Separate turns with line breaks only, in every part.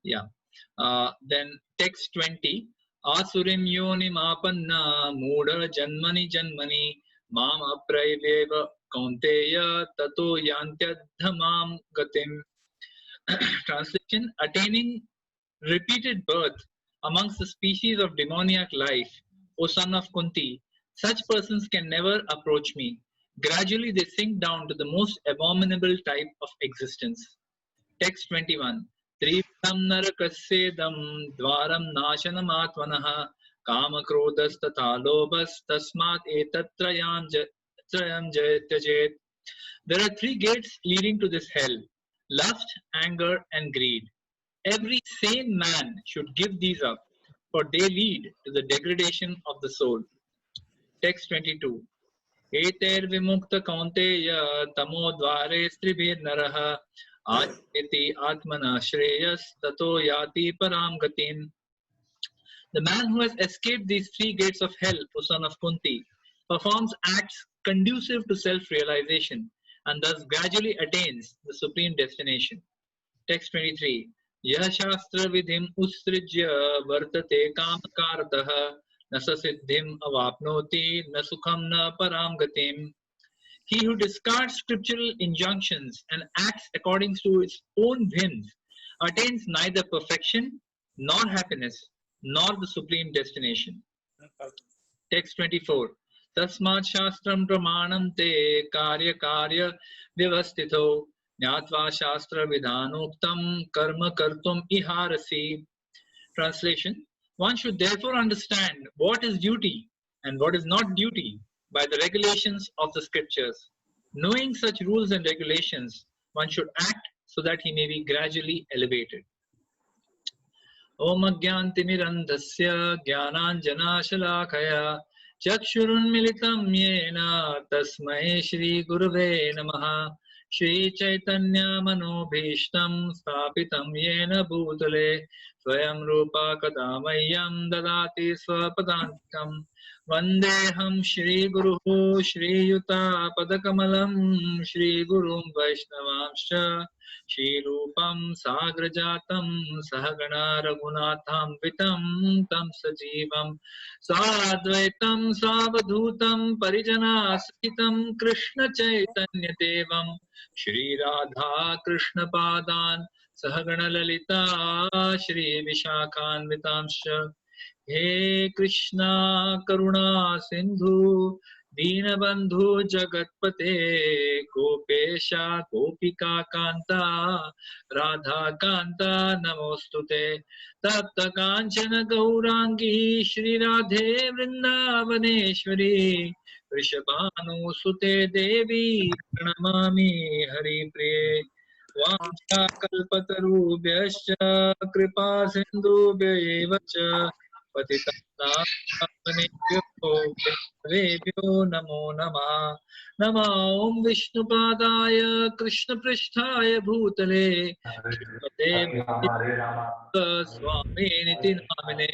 Yeah. Then text 20. Asurim yonim apanna mooda janmani janmani mam apraiveva kaunteya tato yantyadhamam gatim. Translation: attaining repeated birth amongst the species of demoniac life, O son of Kunti, such persons can never approach me. Gradually they sink down to the most abominable type of existence. Text 21. Trividam narakassedam dvaram nashanam atmanah kamakrodhastatha lobhas tasmat etatrayam tyajet. There are three gates leading to this hell: lust, anger, and greed. Every sane man should give these up, for they lead to the degradation of the soul. Text 22. एतैर् विमुक्त कौन्तेय तमो द्वारे स्त्रिभिर्नरः आचेति आत्मना श्रेयस् ततो याति पराम गतिम्. The man who has escaped these three gates of hell, O son of Kunti, performs acts conducive to self-realization and thus gradually attains the supreme destination. Text 23. Yah shastra vidhim usrijya vartate kamakartah na sasiddhim avapnoti na sukham na param gatim. He who discards scriptural injunctions and acts according to his own whims attains neither perfection nor happiness nor the supreme destination. Text 24. Tasmat shastram pramanam te karya karya vyavastito Jnatva Shastra Vidhanoktam Karma Kartum Iharasi. Translation: one should therefore understand what is duty and what is not duty by the regulations of the scriptures. Knowing such rules and regulations, one should act so that he may be gradually elevated. Om Agyantimirandhasya Jnananjanashalakaya Chakshurunmilitam Yena Tasmai Shri Gurave Namaha. Shri Chaitanya Manobhishtam Sthapitam Yena Bhutale Swayam Rupa Kadamayyam Dadati Swapadantikam Vandeham Shri Guruhu Shri Yuta Padakamalam Shri Gurum Vaishnavamscha Shri Rupam Sagrajatam Sahagana Raghunatham Vitam Tam Sajivam Sadvaitam Savadhutam Parijana Sahitam Krishna Chaitanya Devam Shri Radha Krishna Padan Sahagana Lalita Shri Vishakhan Vitamsha. He Krishna Karuna Sindhu Deenabandhu Jagatpate Gopesha Gopika Kanta Radha Kanta Namostute Tapta Kanchana Gaurangi Shri Radhe Vrindavaneshwari Vrishabhanu Sute Devi Pranamami Hari Priye Vamcha Kalpatarubhyascha Kripa Sindhubhya eva cha Patitanam Vebhyo Namo Namah. Nama Om Vishnupadaya Krishna Pristhaya Bhutale Shrimate Swami Niti Namine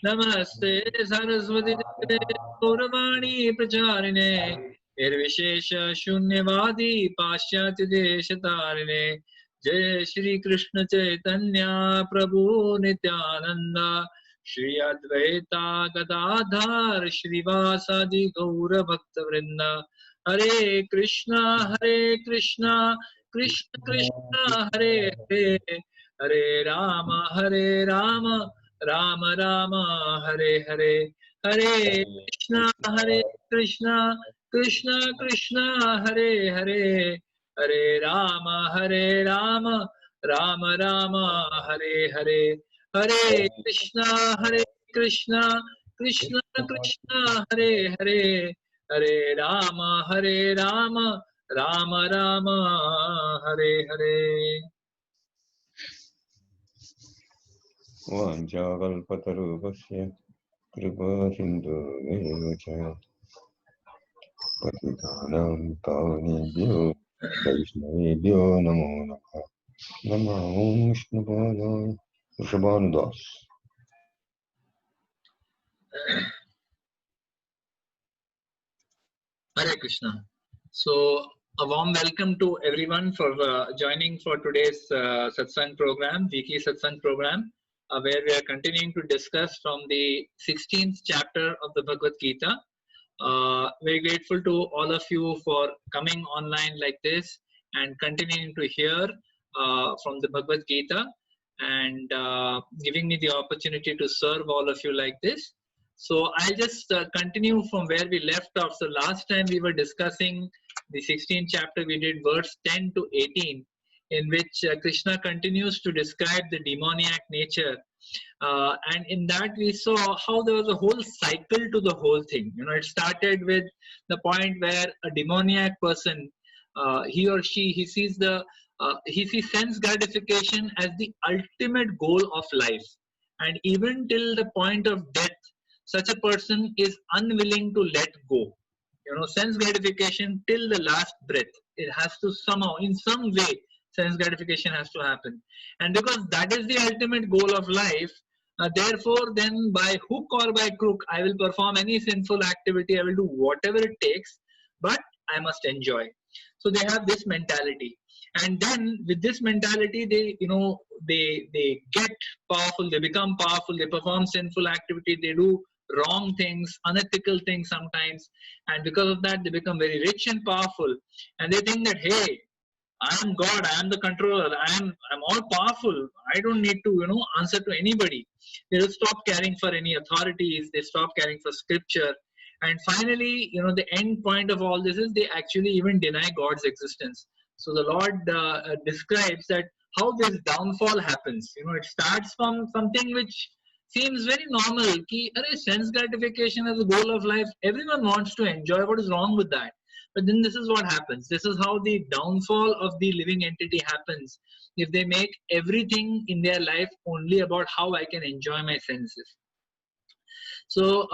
Namaste Saraswati Deve Gauravani Pracharine Nirvishesha Shunyavadi Paschatya Deshatarine Jai Shri Krishna Chaitanya Prabhu Nityananda Shri Advaita Gadadhar Shrivasadi Gaura Bhakta Vrinda Hare Krishna Krishna Krishna Hare Hare Hare Rama Rama Rama Hare Hare Hare Krishna Krishna Krishna Hare Hare Hare Rama Rama Rama Hare Hare Hare Krishna Krishna Krishna Hare Hare Hare Rama Rama Hare Hare.
Vanchakalpatarubhasya Kripa Sindhu Evacha Patitanam Pavanebhyo Vaishnavebhyo Namo Namaha. Nama Om Vishnupadaya Vrishabhanudas.
Hare Krishna. So A warm welcome to everyone for joining for today's satsang program, Weekly Satsang program, where we are continuing to discuss from the 16th chapter of the Bhagavad Gita. Very grateful to all of you for coming online like this and continuing to hear from the Bhagavad Gita and giving me the opportunity to serve all of you like this. So I'll just continue from where we left off. So last time we were discussing the 16th chapter, we did verse 10 to 18, in which Krishna continues to describe the demoniac nature. And in that we saw how there was a whole cycle to the whole thing. It started with the point where a demoniac person, he or she, he sees sense gratification as the ultimate goal of life, and even till the point of death, such a person is unwilling to let go. Sense gratification till the last breath. It has to somehow, in some way, sense gratification has to happen. And because that is the ultimate goal of life, therefore, then by hook or by crook, I will perform any sinful activity. I will do whatever it takes, but I must enjoy. So they have this mentality. And then with this mentality, they get powerful, they become powerful, they perform sinful activity, they do wrong things, unethical things sometimes, and because of that they become very rich and powerful, and they think that, hey, I am God, I am the controller, I'm all powerful, I don't need to answer to anybody. They will stop caring for any authorities, they stop caring for scripture, and finally the end point of all this is they actually even deny God's existence. So the Lord describes that how this downfall happens. It starts from something which seems very normal. Sense gratification as a goal of life. Everyone wants to enjoy. What is wrong with that? But then this is what happens. This is how the downfall of the living entity happens. If they make everything in their life only about how I can enjoy my senses. So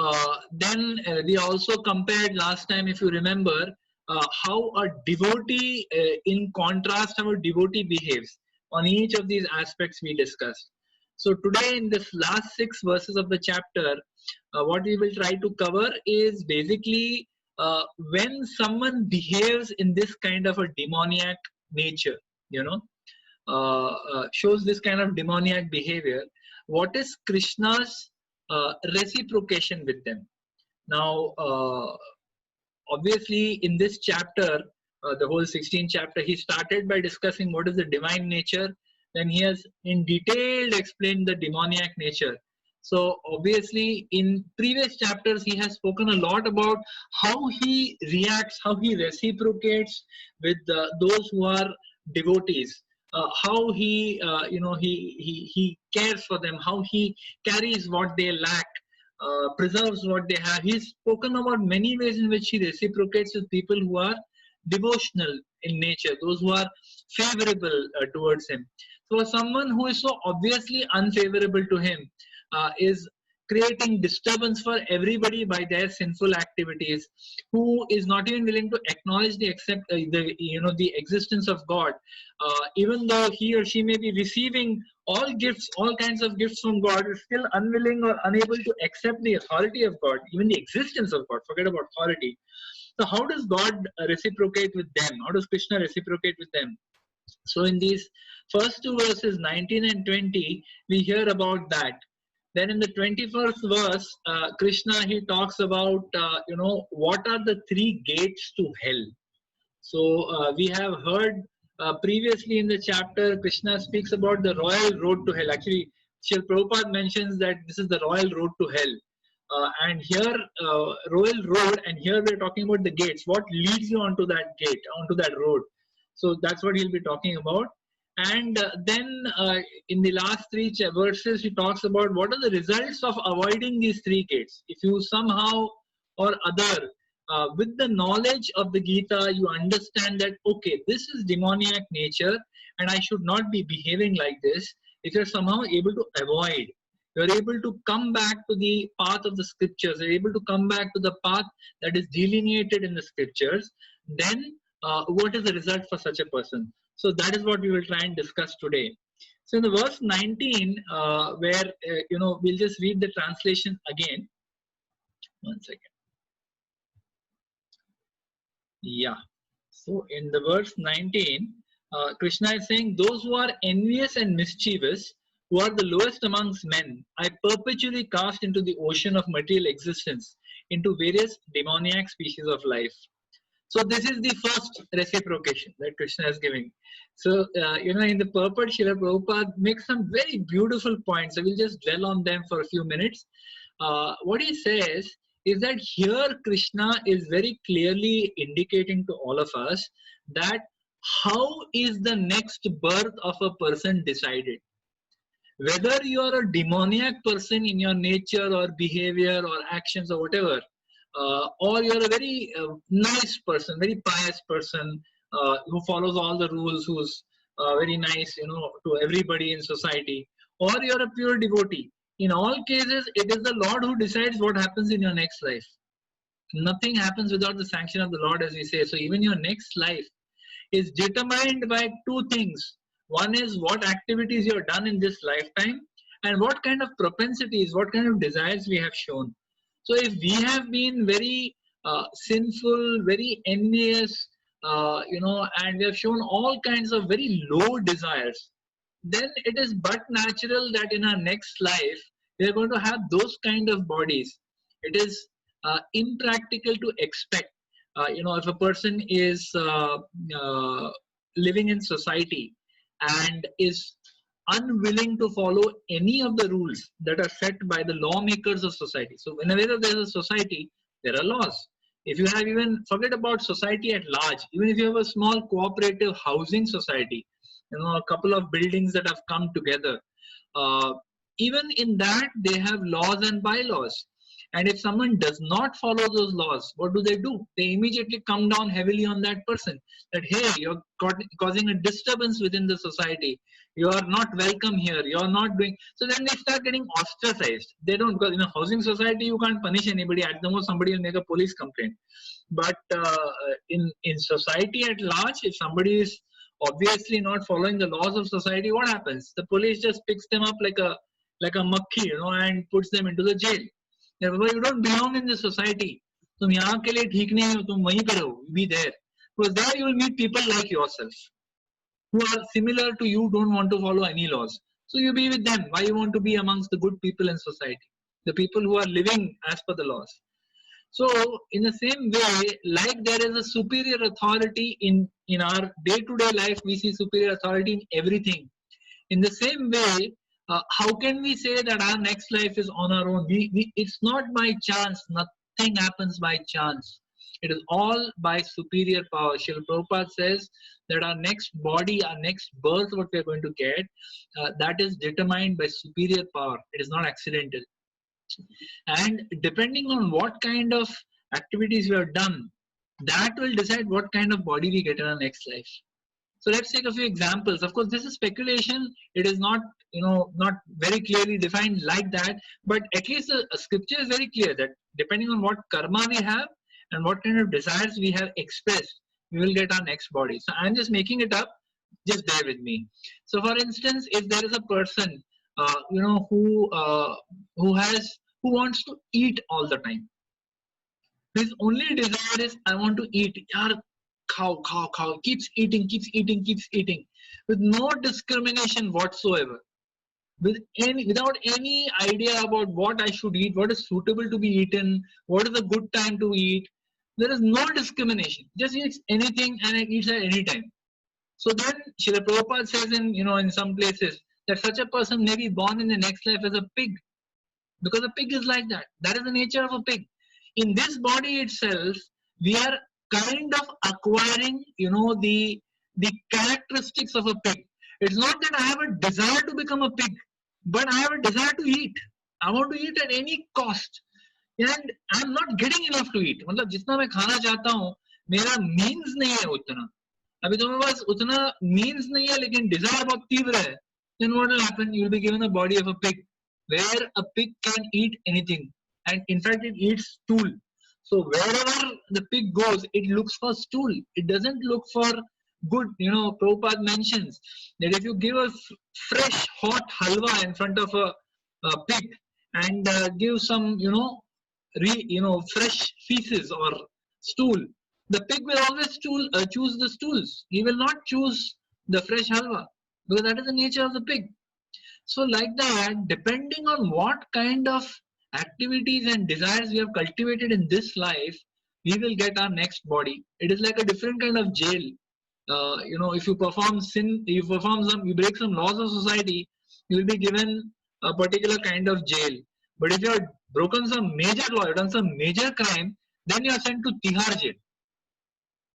then we also compared last time, if you remember, how a devotee, in contrast, how a devotee behaves. On each of these aspects we discussed. So today in this last 6 verses of the chapter, what we will try to cover is basically when someone behaves in this kind of a demoniac nature, shows this kind of demoniac behavior, what is Krishna's reciprocation with them. Now, obviously in this chapter, the whole 16th chapter, he started by discussing what is the divine nature. Then he has in detail explained the demoniac nature. So obviously in previous chapters he has spoken a lot about how he reacts, how he reciprocates with those who are devotees, how he he cares for them, how he carries what they lack, preserves what they have. He's spoken about many ways in which he reciprocates with people who are devotional in nature, those who are favorable towards him. So someone who is so obviously unfavorable to him is creating disturbance for everybody by their sinful activities, who is not even willing to acknowledge the existence of God, even though he or she may be receiving all gifts, all kinds of gifts from God, is still unwilling or unable to accept the authority of God, even the existence of God. Forget about authority. So how does God reciprocate with them? How does Krishna reciprocate with them? So in these first 2 verses, 19 and 20, we hear about that. Then in the 21st verse, Krishna, he talks about, what are the 3 gates to hell. So we have heard previously in the chapter, Krishna speaks about the royal road to hell. Actually, Srila Prabhupada mentions that this is the royal road to hell. And here, royal road, and here we're talking about the gates. What leads you onto that gate, onto that road? So that's what he'll be talking about. And then in the last 3 verses, he talks about what are the results of avoiding these 3 gates. If you somehow or other, with the knowledge of the Gita, you understand that, okay, this is demoniac nature and I should not be behaving like this. If you're somehow able to avoid, you're able to come back to the path of the scriptures, you're able to come back to the path that is delineated in the scriptures, then what is the result for such a person? So that is what we will try and discuss today. So in the verse 19, where we'll just read the translation again. One second. Yeah. So in the verse 19, Krishna is saying, those who are envious and mischievous, who are the lowest amongst men, I perpetually cast into the ocean of material existence, into various demoniac species of life. So this is the first reciprocation that Krishna is giving. So, in the purport, Srila Prabhupada makes some very beautiful points. I will just dwell on them for a few minutes. What he says is that here Krishna is very clearly indicating to all of us that how is the next birth of a person decided. Whether you are a demoniac person in your nature or behavior or actions or whatever, or you're a very nice person, very pious person who follows all the rules, who's very nice, to everybody in society, or you're a pure devotee. In all cases, it is the Lord who decides what happens in your next life. Nothing happens without the sanction of the Lord, as we say. So even your next life is determined by two things. One is what activities you have done in this lifetime, and what kind of propensities, what kind of desires we have shown. So if we have been very sinful, very envious, and we have shown all kinds of very low desires, then it is but natural that in our next life, we are going to have those kind of bodies. It is impractical to expect. If a person is living in society and is unwilling to follow any of the rules that are set by the lawmakers of society. So whenever there is a society, there are laws. If you have, even forget about society at large, even if you have a small cooperative housing society, a couple of buildings that have come together, even in that they have laws and bylaws. And if someone does not follow those laws, what do? They immediately come down heavily on that person, that hey, you're causing a disturbance within the society, you are not welcome here, you're not doing. So then they start getting ostracized. They don't, because in a housing society you can't punish anybody. At the most somebody will make a police complaint. But in society at large, if somebody is obviously not following the laws of society, what happens? The police just picks them up like a makhi, and puts them into the jail. You don't belong in the society. तुम यहाँ के लिए ठीक नहीं हो, तुम वहीं पे रहो, be there. Because there you will meet people like yourself who are similar to you, don't want to follow any laws. So you be with them. Why you want to be amongst the good people in society, the people who are living as per the laws? So in the same way, like there is a superior authority in our day-to-day life, we see superior authority in everything. In the same way, how can we say that our next life is on our own? It's not by chance. Nothing happens by chance. It is all by superior power. Srila Prabhupada says that our next body, our next birth, what we are going to get, that is determined by superior power. It is not accidental. And depending on what kind of activities we have done, that will decide what kind of body we get in our next life. So let's take a few examples. Of course, this is speculation. It is not, not very clearly defined like that. But at least a scripture is very clear that depending on what karma we have and what kind of desires we have expressed, we will get our next body. So I'm just making it up. Just bear with me. So, for instance, if there is a person, who wants to eat all the time. His only desire is, I want to eat. Yaar, cow, keeps eating, with no discrimination whatsoever, without any idea about what I should eat, what is suitable to be eaten, what is a good time to eat. There is no discrimination. Just eats anything and it eats at any time. So then Srila Prabhupada says in some places that such a person may be born in the next life as a pig, because a pig is like that. That is the nature of a pig. In this body itself, we are kind of acquiring, the characteristics of a pig. It's not that I have a desire to become a pig, but I have a desire to eat. I want to eat at any cost. And I'm not getting enough to eat. मतलब जितना मैं खाना चाहता हूँ, मेरा means नहीं है उतना. अभी तुम्हारे पास उतना means नहीं है, लेकिन desire बहुत तीव्र है. Then what will happen? You will be given a body of a pig, where a pig can eat anything. And in fact, it eats stool. So wherever the pig goes, it looks for stool. It doesn't look for good. Prabhupada mentions that if you give a fresh hot halwa in front of a pig and give some fresh feces or stool, The pig will always choose the stools. He will not choose the fresh halwa, because that is the nature of the pig. So like that, depending on what kind of activities and desires we have cultivated in this life, we will get our next body. It is like a different kind of jail. If you perform sin, you break some laws of society, you will be given a particular kind of jail. But if you have broken some major law, done some major crime, then you are sent to Tihar jail.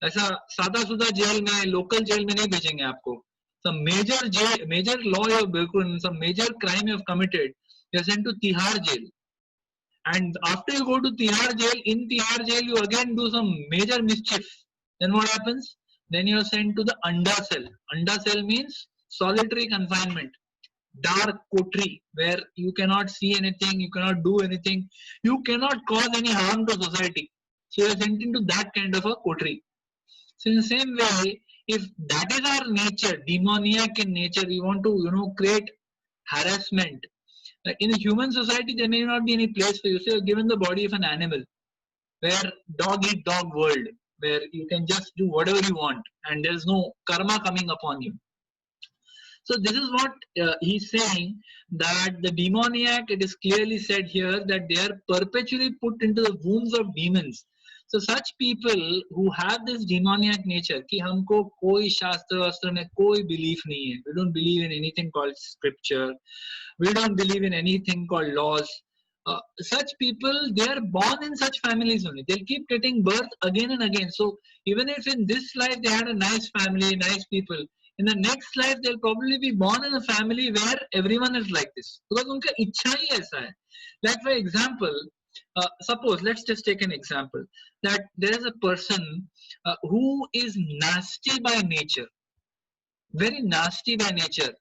ऐसा सादा सुदा jail में, local jail में नहीं भेजेंगे आपको. Some major law you have broken, some major crime you have committed, you are sent to Tihar jail. And after you go to Tihar jail, in Tihar jail you again do some major mischief. Then what happens? Then you are sent to the Anda cell. Anda cell means solitary confinement, dark coterie, where you cannot see anything, you cannot do anything, you cannot cause any harm to society. So you are sent into that kind of a coterie. So in the same way, if that is our nature, demoniac in nature, we want to, create harassment. In a human society, there may not be any place for you. So you're given the body of an animal, where dog eat dog world, where you can just do whatever you want, and there's no karma coming upon you. So this is what he's saying, that the demoniac, it is clearly said here that they are perpetually put into the wombs of demons. So such people who have this demoniac nature, कि हमको कोई शास्त्र वास्त्र में कोई belief नहीं है, we don't believe in anything called scripture, we don't believe in anything called laws. Such people, they are born in such families only. They'll keep getting birth again and again. So even if in this life they had a nice family, nice people, in the next life they'll probably be born in a family where everyone is like this, because उनका इच्छा ही ऐसा है. Like for example, suppose, let's just take an example, that there is a person who is nasty by nature, very nasty by nature.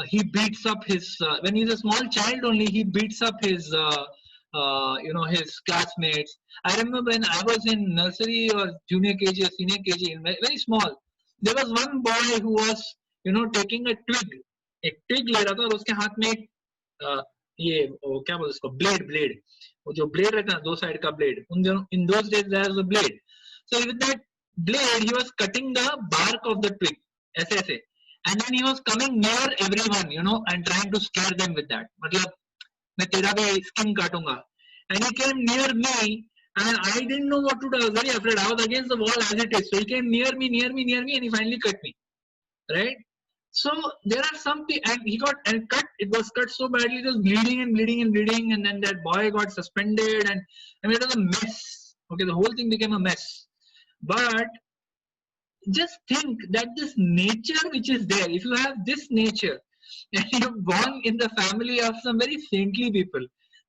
He beats up his, when he's a small child only, he beats up his, his classmates. I remember when I was in nursery or junior KG or senior KG, very small, there was one boy who was, taking a twig. एक twig ले रहा था और उसके हाथ में एक ये क्या बोलते उसको, ब्लेड वो जो ब्लेड रहता है दो साइड का blade, in those days there was a blade. So with that blade he was cutting the bark of the twig ऐसे, and then he was coming near everyone, and trying to scare them with that. मतलब मैं तेरा भी skin काटूंगा. And he came near me, and I didn't know what to do. I was very afraid. I was against the wall as it is. So he came near me, and he finally cut me. Right? So there are some people, and he got cut. It was cut so badly, it was bleeding, and then that boy got suspended, and I mean it was a mess. Okay, the whole thing became a mess. But just think that this nature which is there, if you have this nature, and you're born in the family of some very saintly people,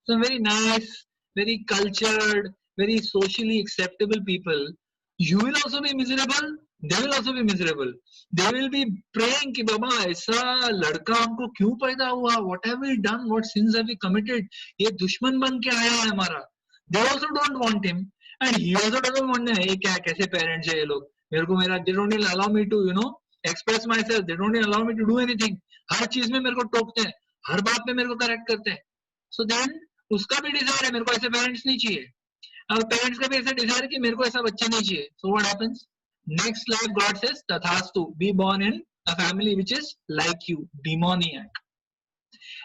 some very nice, very cultured, very socially acceptable people, you will also be miserable. They will also be miserable. They will be praying कि बाबा ऐसा लड़का हमको क्यों पैदा हुआ? What have we done? What sins have we committed? ये दुश्मन बन के आया है हमारा. They also don't want him, and he also doesn't want him. ये क्या कैसे parents है ये लोग? मेरे को मेरा, they don't allow me to express myself. They don't allow me to do anything. हर चीज में मेरे को टोकते हैं, हर बात में मेरे को करेक्ट करते हैं. So then उसका भी डिजायर है मेरे को ऐसे पेरेंट्स नहीं चाहिए, और पेरेंट्स का भी ऐसा डिजायर है कि मेरे को ऐसा बच्चा नहीं चाहिए. So what happens? Next life God says, Tathastu, be born in a family which is like you, demoniac.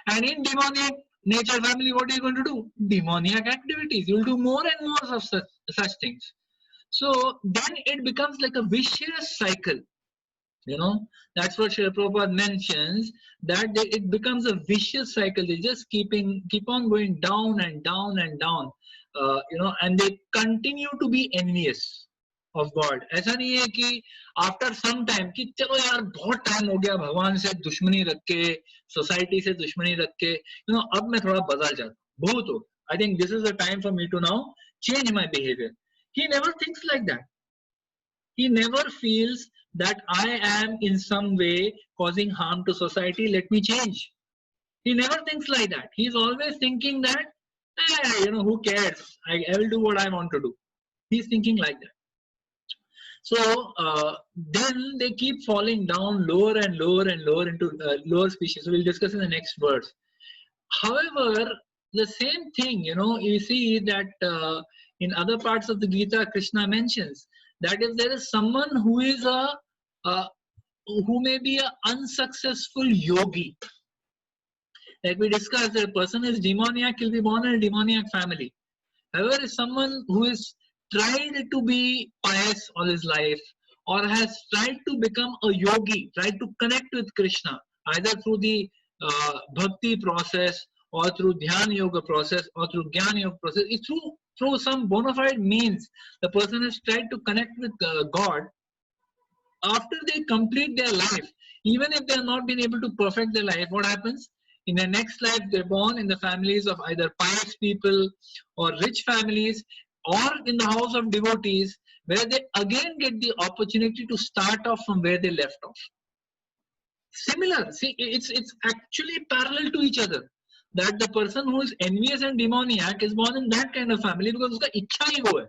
And in demoniac nature family, what are you going to do? Demoniac activities. You will do more and more of such things. So then it becomes like a vicious cycle. That's what Srila Prabhupada mentions, that it becomes a vicious cycle. They just keep on going down and down and down, and they continue to be envious of God. ऐसा नहीं है कि after some time कि चलो यार बहुत time हो गया भगवान से दुश्मनी रख के, सोसाइटी से दुश्मनी रख के, अब मैं थोड़ा बदल जाता, बहुत हो, I think this is the time for me to now change my behavior. He never thinks like that. He never feels that I am in some way causing harm to society, let me change. He never thinks like that. He's always thinking that, who cares? I will do what I want to do. He's thinking like that. So then they keep falling down lower and lower and lower into lower species. So we'll discuss in the next verse. However, the same thing, you see that in other parts of the Gita, Krishna mentions that if there is someone who is who may be an unsuccessful yogi, like we discussed, that a person is demoniac, he'll be born in a demoniac family. However, if someone who is tried to be pious all his life, or has tried to become a yogi, tried to connect with Krishna, either through the bhakti process, or through dhyana yoga process, or through jnana yoga process, it's through some bona fide means, the person has tried to connect with God. After they complete their life, even if they have not been able to perfect their life, what happens? In the next life, they're born in the families of either pious people or rich families, or in the house of devotees, where they again get the opportunity to start off from where they left off. Similar, see, it's actually parallel to each other. That the person who is envious and demoniac is born in that kind of family because uska ichha hi wo hai.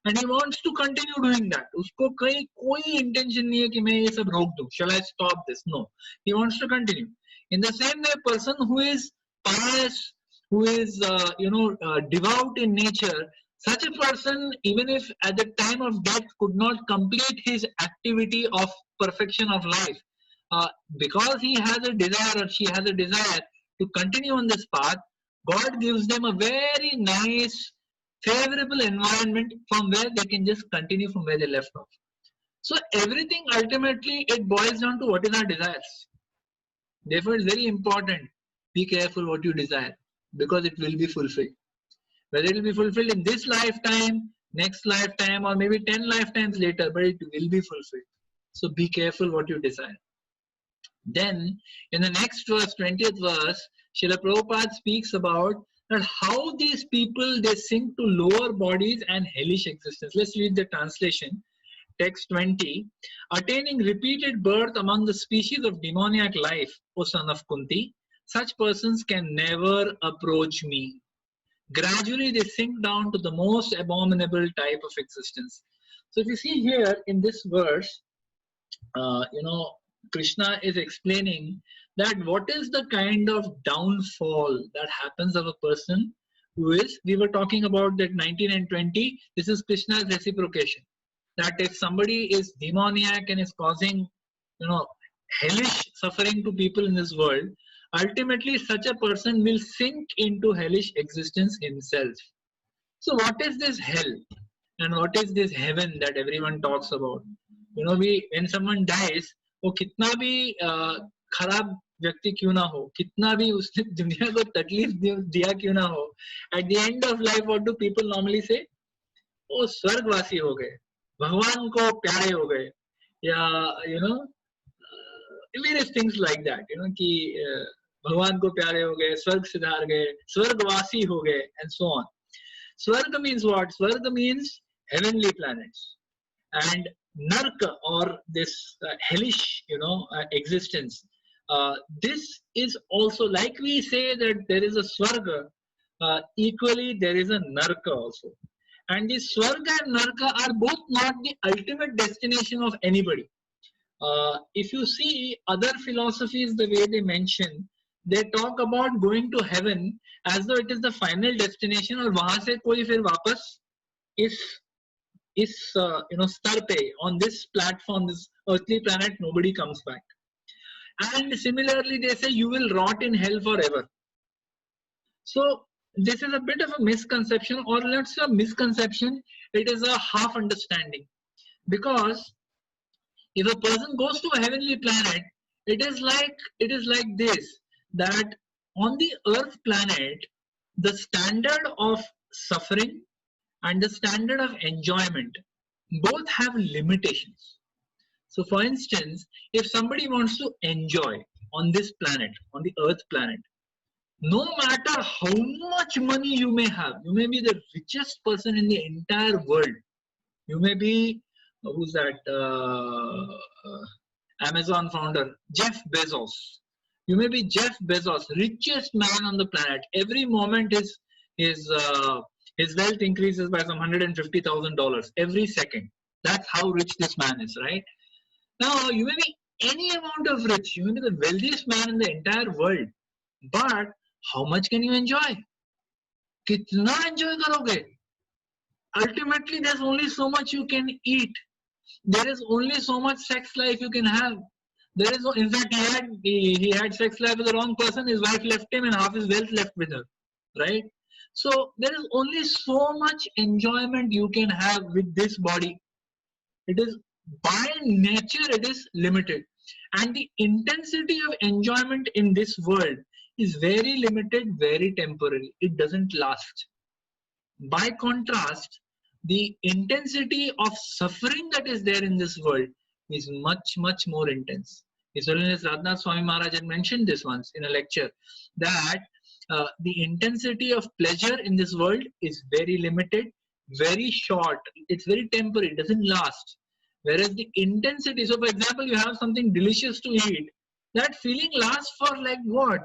And he wants to continue doing that. उसको कोई intention नहीं है कि मैं ये सब रोक दूं. Shall I stop this? No. He wants to continue. In the same way, a person who is pious, who is devout in nature, such a person, even if at the time of death could not complete his activity of perfection of life, because he has a desire or she has a desire to continue on this path, God gives them a very nice, favorable environment from where they can just continue from where they left off. So everything ultimately it boils down to what is our desires. Therefore, it's very important. Be careful what you desire, because it will be fulfilled. Whether it will be fulfilled in this lifetime, next lifetime, or maybe 10 lifetimes later, but it will be fulfilled. So be careful what you desire. Then, in the next verse, 20th verse, Srila Prabhupada speaks about that how these people, they sink to lower bodies and hellish existence. Let's read the translation. Text 20. Attaining repeated birth among the species of demoniac life, O son of Kunti, such persons can never approach me. Gradually, they sink down to the most abominable type of existence. So if you see here in this verse, Krishna is explaining that what is the kind of downfall that happens of a person who is, we were talking about that 19 and 20, this is Krishna's reciprocation. That if somebody is demoniac and is causing, hellish suffering to people in this world, ultimately such a person will sink into hellish existence himself. So what is this hell? And what is this heaven that everyone talks about? When someone dies, वो कितना भी खराब व्यक्ति क्यों ना हो, कितना भी उसने दुनिया को तकलीफ दिया क्यों ना हो, at the end of life what do people normally say? वो स्वर्गवासी हो गए, भगवान को प्यारे हो गए, या various things like that, कि भगवान को प्यारे हो गए, स्वर्ग सिधार गए, स्वर्गवासी हो गए, and so on. Swarga means what? Swarga means heavenly planets. And Narka, or this hellish, existence. This is also, like we say that there is a Swarga, equally there is a Narka also. And the Swarga and Narka are both not the ultimate destination of anybody. If you see other philosophies, the way they mention, they talk about going to heaven as though it is the final destination, और वहां से कोई फिर वापस इस स्तर पे, on this platform, this earthly planet, nobody comes back. And similarly, they say you will rot in hell forever. So this is a bit of a misconception, or not a misconception, it is a half understanding. Because if a person goes to a heavenly planet, it is like this, that on the earth planet, the standard of suffering and the standard of enjoyment both have limitations. So for instance, if somebody wants to enjoy on this planet, on the earth planet, no matter how much money you may have, you may be the richest person in the entire world, you may be, who's that, Amazon founder, Jeff Bezos. You may be Jeff Bezos, richest man on the planet. Every moment his wealth increases by some $150,000 every second. That's how rich this man is, right? Now, you may be any amount of rich. You may be the wealthiest man in the entire world. But how much can you enjoy? Kitna enjoy karoge? Ultimately, there's only so much you can eat. There is only so much sex life you can have. There is no, in fact, he had sex life with the wrong person. His wife left him, and half his wealth left with her, right? So there is only so much enjoyment you can have with this body. It is by nature, it is limited, and the intensity of enjoyment in this world is very limited, very temporary. It doesn't last. By contrast, the intensity of suffering that is there in this world is much, much more intense. His Holiness Radhanath Swami Maharaj had mentioned this once in a lecture, that the intensity of pleasure in this world is very limited, very short. It's very temporary, it doesn't last. Whereas the intensity, so for example, you have something delicious to eat, that feeling lasts for like what?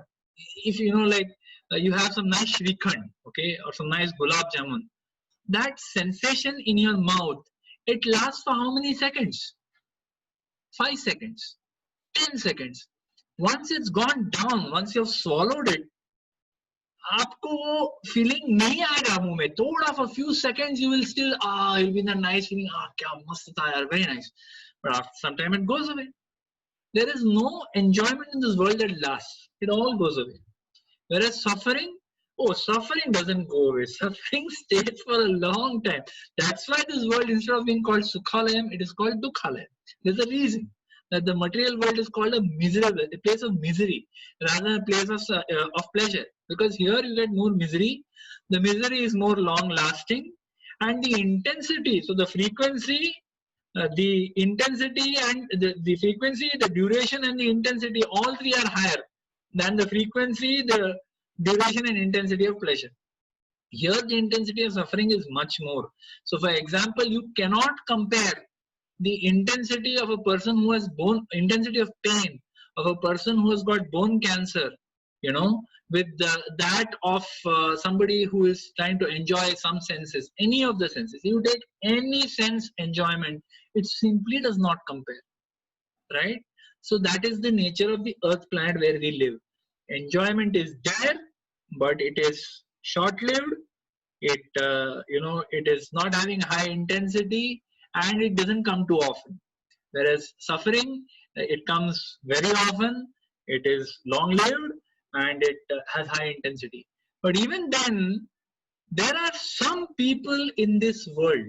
If you know, like you have some nice shrikhand, okay, or some nice gulab jamun, that sensation in your mouth, it lasts for how many seconds? 5 seconds, 10 seconds. Once it's gone down, once you've swallowed it, आपको वो feeling नहीं आएगा मुंह में. थोड़ा for few seconds you will still you'll be in a nice feeling, क्या मस्त था यार, very nice. But after some time it goes away. There is no enjoyment in this world that lasts. It all goes away. Whereas suffering, suffering doesn't go away. Suffering stays for a long time. That's why this world, instead of being called Sukhalayam, it is called Dukhalayam. There's a reason that the material world is called a place of misery, rather than a place of pleasure. Because here you get more misery. The misery is more long lasting, and the intensity, so the frequency, the intensity and the frequency, the duration and the intensity, all three are higher than the frequency, the duration and intensity of pleasure. Here the intensity of suffering is much more. So for example, you cannot compare the intensity of a person who has intensity of pain of a person who has got bone cancer, with that of somebody who is trying to enjoy some senses, any of the senses. You take any sense enjoyment, it simply does not compare, right? So that is the nature of the earth planet where we live. Enjoyment is there, but it is short-lived. It it is not having high intensity, and it doesn't come too often. Whereas suffering, it comes very often. It is long-lived, and it has high intensity. But even then, there are some people in this world,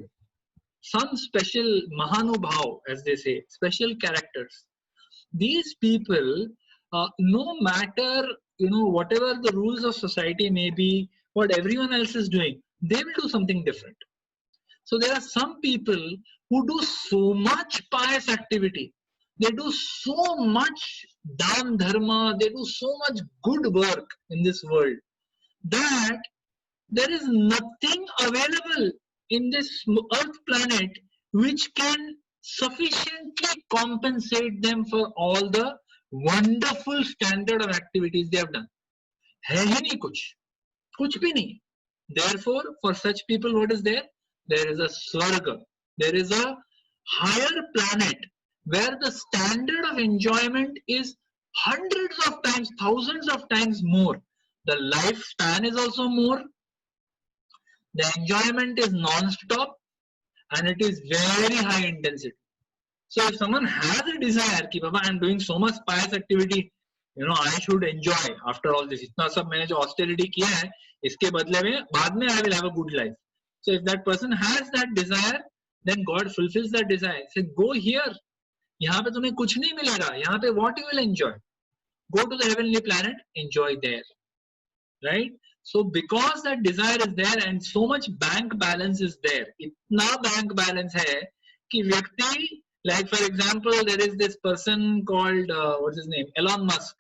some special Mahanubhav, as they say, special characters. These people, no matter whatever the rules of society may be, what everyone else is doing, they will do something different. So there are some people who do so much pious activity, they do so much dhan dharma, they do so much good work in this world, that there is nothing available in this earth planet which can sufficiently compensate them for all the wonderful standard of activities they have done. है ही नहीं कुछ भी नहीं. Therefore, for such people, what is there? There is a swarga. There is a higher planet where the standard of enjoyment is hundreds of times, thousands of times more. The lifespan is also more. The enjoyment is non-stop, and it is very high intensity. So if someone has a desire कि Baba, I'm doing so much pious activity, I should enjoy after all this. इतना सब मैंने जो austerity किया है, इसके बदले में बाद में I will have a good life. So if that person has that desire, then God fulfills that desire. Say, go here. यहाँ पे तुम्हें कुछ नहीं मिलेगा. यहाँ पे what you will enjoy? Go to the heavenly planet, enjoy there, right? So because that desire is there and so much bank balance is there, इतना bank balance है कि व्यक्ति, like for example, there is this person called what's his name, Elon Musk,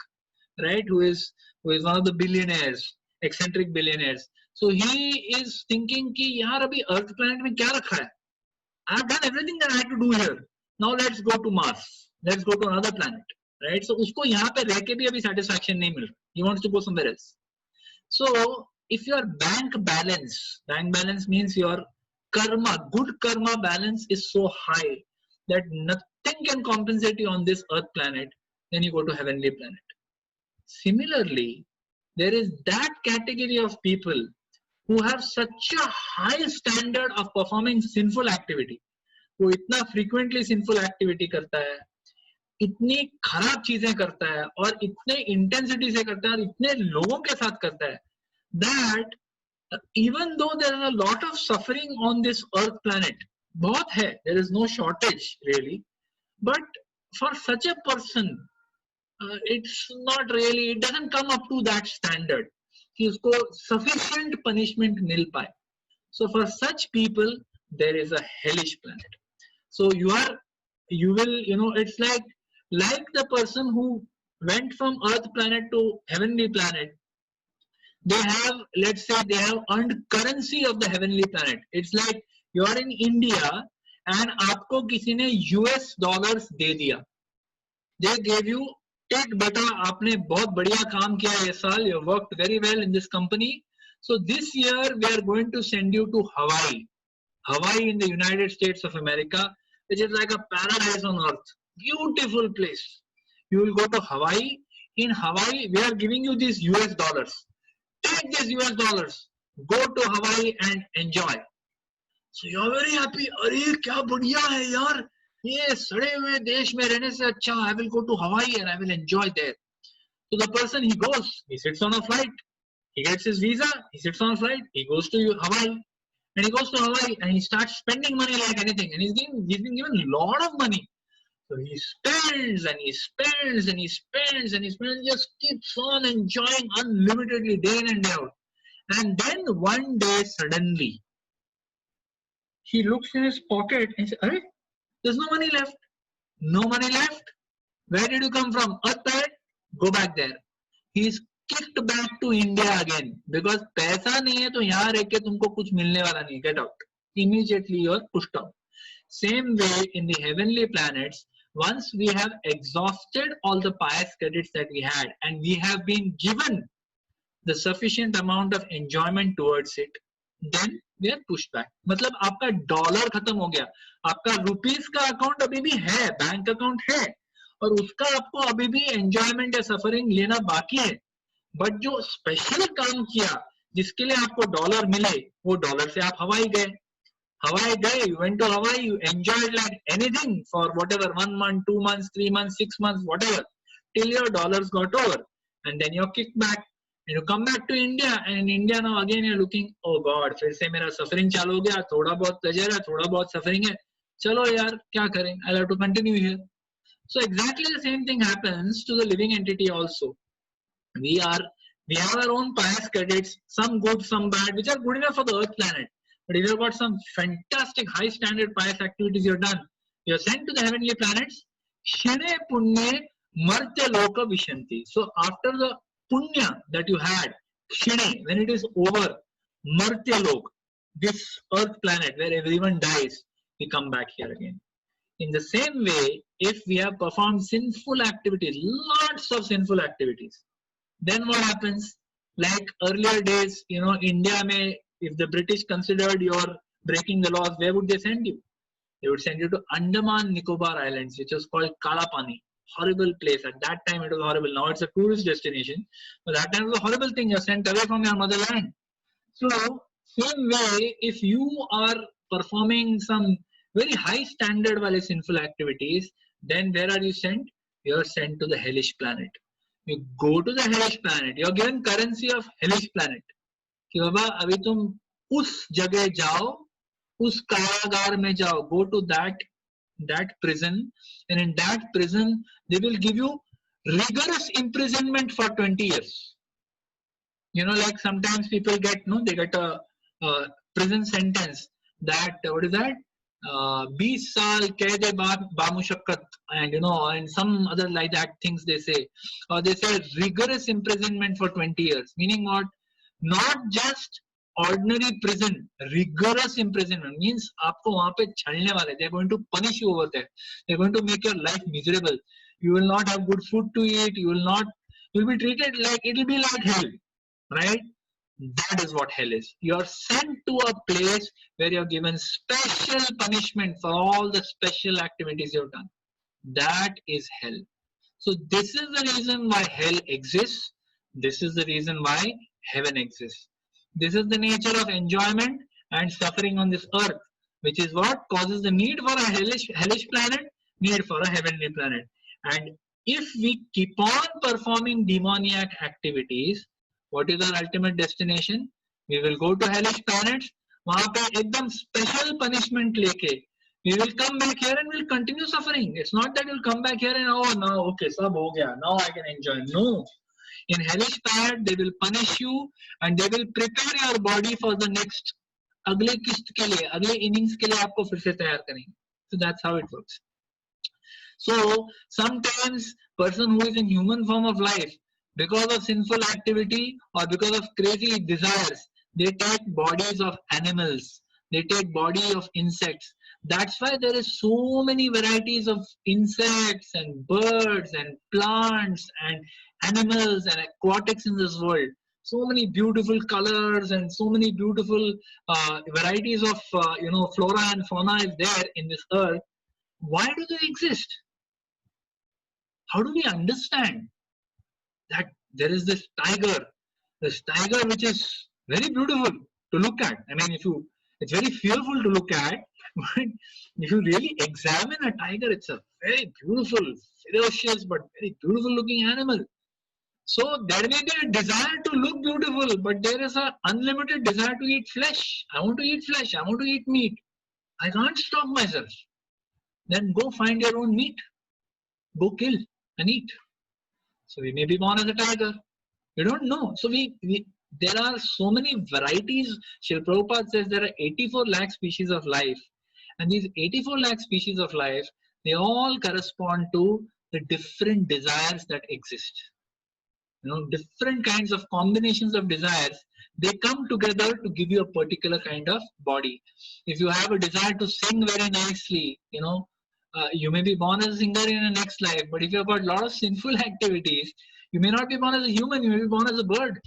right? Who is one of the billionaires, eccentric billionaires. So he is thinking कि यार अभी Earth planet में क्या रखा है? I have done everything that I had to do here. Now let's go to Mars. Let's go to another planet, right? So उसको यहाँ पे रह के भी अभी satisfaction नहीं मिल रहा. He wants to go somewhere else. So if your bank balance means your karma, good karma balance is so high that nothing can compensate you on this earth planet, then you go to heavenly planet. Similarly, there is that category of people who have such a high standard of performing sinful activity वो इतना frequently sinful activity करता है, इतनी खराब चीजें करता है और इतने intensity से करता है और इतने लोगों के साथ करता है, that even though there is a lot of suffering on this earth planet, बहुत है, there is no shortage really, but for such a person it's not really, it doesn't come up to that standard कि उसको sufficient punishment मिल पाए. So for such people there is a hellish planet. So you will, you know, it's like the person who went from earth planet to heavenly planet. They have, let's say they have earned currency of the heavenly planet. It's like you are in India and आपको किसी ने US dollars दे दिया. They gave you, take beta, आपने बहुत बढ़िया काम किया ये साल, you worked very well in this company, so this year we are going to send you to Hawaii in the United States of America, which is like a paradise on earth, beautiful place. You will go to Hawaii. In Hawaii we are giving you these US dollars, take these US dollars, go to Hawaii and enjoy. So you are very happy, अरे क्या बढ़िया है यार, ये सड़े हुए देश में रहने से अच्छा, I will go to Hawaii and I will enjoy there. So the person, he goes, he sits on a flight, he gets his visa, he sits on a flight, he goes to Hawaii, and he goes to Hawaii and he starts spending money like anything, and he's been given a lot of money. So he spends and he spends and he spends and he spends, just keeps on enjoying unlimitedly day in and day out. And then one day suddenly he looks in his pocket and says, "Arey, there's no money left." No money left? Where did you come from? Earth planet? Go back there. He is kicked back to India again because पैसा नहीं है तो यहाँ रह के तुमको कुछ मिलने वाला नहीं. Get out. Immediately you are pushed out. Same way in the heavenly planets, once we have exhausted all the pious credits that we had and we have been given the sufficient amount of enjoyment towards it, then we are pushed back. मतलब आपका dollar खत्म हो गया, आपका rupees का account अभी भी है, बैंक अकाउंट है, और उसका आपको अभी भी एंजॉयमेंट या सफरिंग लेना बाकी है. बट जो स्पेशल काम किया जिसके लिए आपको डॉलर मिले, वो डॉलर से आप हवाई गए. You went to Hawaii, you enjoyed like anything for whatever, 1 month, 2 months, 3 months, 6 months, whatever, till your dollars got over, and then you're kicked back. And you come back to India, and in India now again you're looking, oh God, फिर से मेरा suffering चालू हो गया, थोड़ा बहुत pleasure है, थोड़ा बहुत suffering है, चलो यार क्या करें, I'll have to continue here. So exactly the same thing happens to the living entity also. We have our own pious credits, some good, some bad, which are good enough for the earth planet. But if you've got some fantastic high standard pious activities you've done, you're sent to the heavenly planets. Shine punye martya loka vishanti. So after the punya that you had, shine, when it is over, martya lok, this earth planet where everyone dies, we come back here again. In the same way, if we have performed sinful activities, lots of sinful activities, then what happens? Like earlier days, you know, India may, if the British considered you're breaking the laws, where would they send you? They would send you to Andaman Nicobar Islands, which was called Kalapani. Horrible place. At that time, it was horrible. Now it's a tourist destination. But that time it was a horrible thing. You're sent away from your motherland. So, same way, if you are performing some very high standard wale sinful activities, then where are you sent? You're sent to the hellish planet. You go to the hellish planet. You're given currency of hellish planet. कि बाबा अभी तुम उस जगह जाओ, उस कारागार में जाओ, go to that prison, and in that prison they will give you rigorous imprisonment for 20 years. You know, like sometimes people get, no, they get a prison sentence that, what is that, 20 साल कैद बामुशक्कत, and you know, and some other like that things they say, or they say rigorous imprisonment for 20 years, meaning what? Not just ordinary prison, rigorous imprisonment means आपको वहाँ पे छलने वाले, they are going to punish you over there, they are going to make your life miserable, you will not have good food to eat, you will be treated like, it will be like hell, right? That is what hell is. You are sent to a place where you are given special punishment for all the special activities you have done. That is hell. So this is the reason why hell exists. This is the reason why heaven exists. This is the nature of enjoyment and suffering on this earth. which is what causes the need for a hellish planet, need for a heavenly planet. And if we keep on performing demoniac activities, what is our ultimate destination? We will go to hellish planets. वहाँ पे एकदम special punishment लेके we will come back here and we'll continue suffering. It's not that you'll come back here and oh now okay सब हो गया, now I can enjoy. No, in hellish planet they will punish you and they will prepare your body for the next अगले किस्त के लिए, अगले innings के लिए आपको फिर से तैयार करेंगे. So that's how it works. So sometimes person who is in human form of life, because of sinful activity or because of crazy desires, they take bodies of animals, they take body of insects. That's why there is so many varieties of insects and birds and plants and animals and aquatics in this world. So many beautiful colors and so many beautiful varieties of flora and fauna is there in this earth. Why do they exist? How do we understand that there is this tiger which is very beautiful to look at? I mean, it's very fearful to look at, but if you really examine a tiger, it's a very beautiful, ferocious, but very beautiful looking animal. So there may be a desire to look beautiful, but there is an unlimited desire to eat flesh. I want to eat flesh. I want to eat meat. I can't stop myself. Then go find your own meat. Go kill and eat. So we may be born as a tiger. We don't know. So there are so many varieties. Srila Prabhupada says there are 84 lakh species of life. And these 84 lakh species of life, they all correspond to the different desires that exist. Different kinds of combinations of desires, they come together to give you a particular kind of body. If you have a desire to sing very nicely, you may be born as a singer in the next life, but if you have got a lot of sinful activities, you may not be born as a human, you may be born as a bird.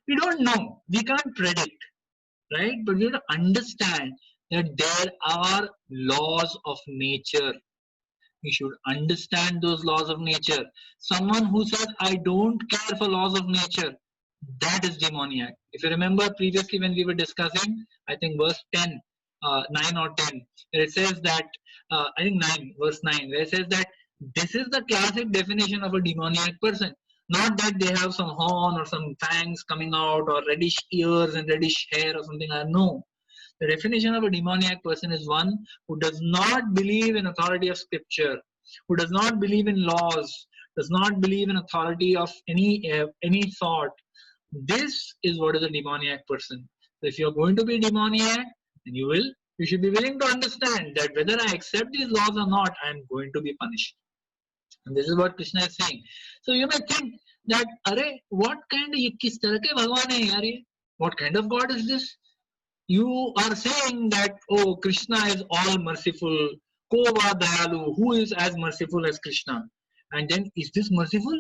We don't know. We can't predict, right? But we have to understand that there are laws of nature. We should understand those laws of nature. Someone who says, I don't care for laws of nature, that is demoniac. If you remember previously when we were discussing, I think verse 10, 9 or 10, it says that, I think 9, verse 9, where it says that this is the classic definition of a demoniac person. Not that they have some horn or some fangs coming out or reddish ears and reddish hair or something. No. The definition of a demoniac person is one who does not believe in authority of scripture, who does not believe in laws, does not believe in authority of any sort. This is what is a demoniac person. So if you're going to be demoniac, then you should be willing to understand that whether I accept these laws or not, I am going to be punished. And this is what Krishna is saying. So you may think that, what kind of kis tarah ke bhagwan hai yaar ye? What kind of God is this? You are saying that, oh, Krishna is all merciful, Kova Dayalu, who is as merciful as Krishna? And then, is this merciful?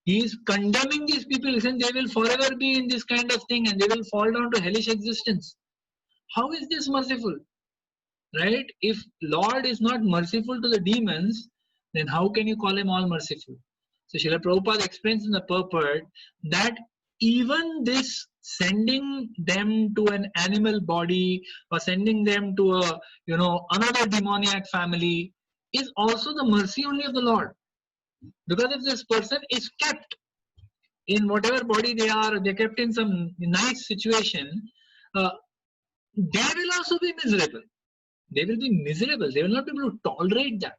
He is condemning these people, saying they will forever be in this kind of thing and they will fall down to hellish existence. How is this merciful? Right? If Lord is not merciful to the demons, then how can you call him all merciful? So Srila Prabhupada explains in the purport that even this sending them to an animal body or sending them to another demoniac family is also the mercy only of the Lord. Because if this person is kept in whatever body they are, they're kept in some nice situation, they will also be miserable. They will be miserable. They will not be able to tolerate that.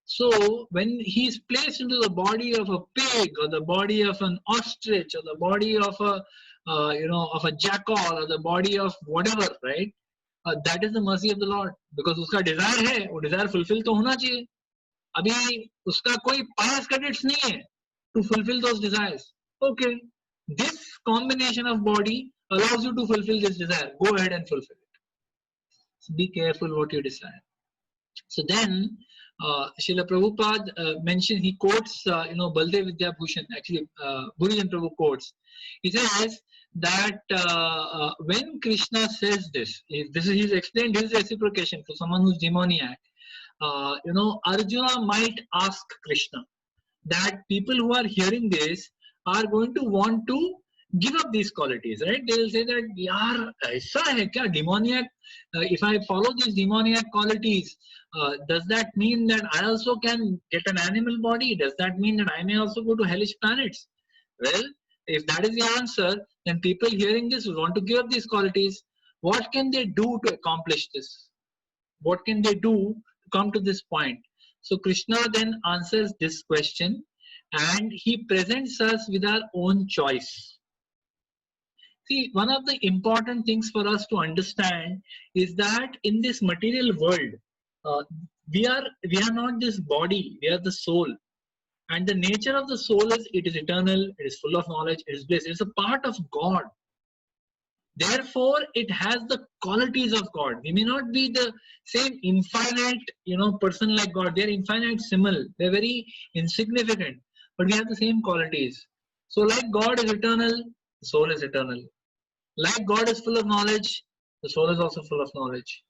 So when he is placed into the body of a pig or the body of an ostrich or the body of a jackal or the body of whatever, right? That is the mercy of the Lord, because उसका desire है, वो desire fulfill तो होना चाहिए. अभी उसका कोई pious credits नहीं है to fulfill those desires. Okay, this combination of body allows you to fulfill this desire. Go ahead and fulfill it. So be careful what you desire. So then, Srila Prabhupada mentioned, he quotes, Baldev Vidyabhushan, actually, Bhurijan Prabhu quotes. He says that when Krishna says this, he's explained his reciprocation for someone who's demoniac. Arjuna might ask Krishna that people who are hearing this are going to want to give up these qualities, right? They will say that, yaar, aisa hai kya, demoniac, if I follow these demoniac qualities, does that mean that I also can get an animal body? Does that mean that I may also go to hellish planets? Well, if that is the answer, then people hearing this will want to give up these qualities. What can they do to accomplish this? What can they do to come to this point? So Krishna then answers this question, and he presents us with our own choice. See, one of the important things for us to understand is that in this material world, uh, we are not this body, we are the soul. And the nature of the soul is it is eternal, it is full of knowledge, it is bliss, it is a part of God. Therefore, it has the qualities of God. We may not be the same infinite, person like God. They are infinitesimal. They are very insignificant, but we have the same qualities. So, like God is eternal, the soul is eternal. Like God is full of knowledge, the soul is also full of knowledge.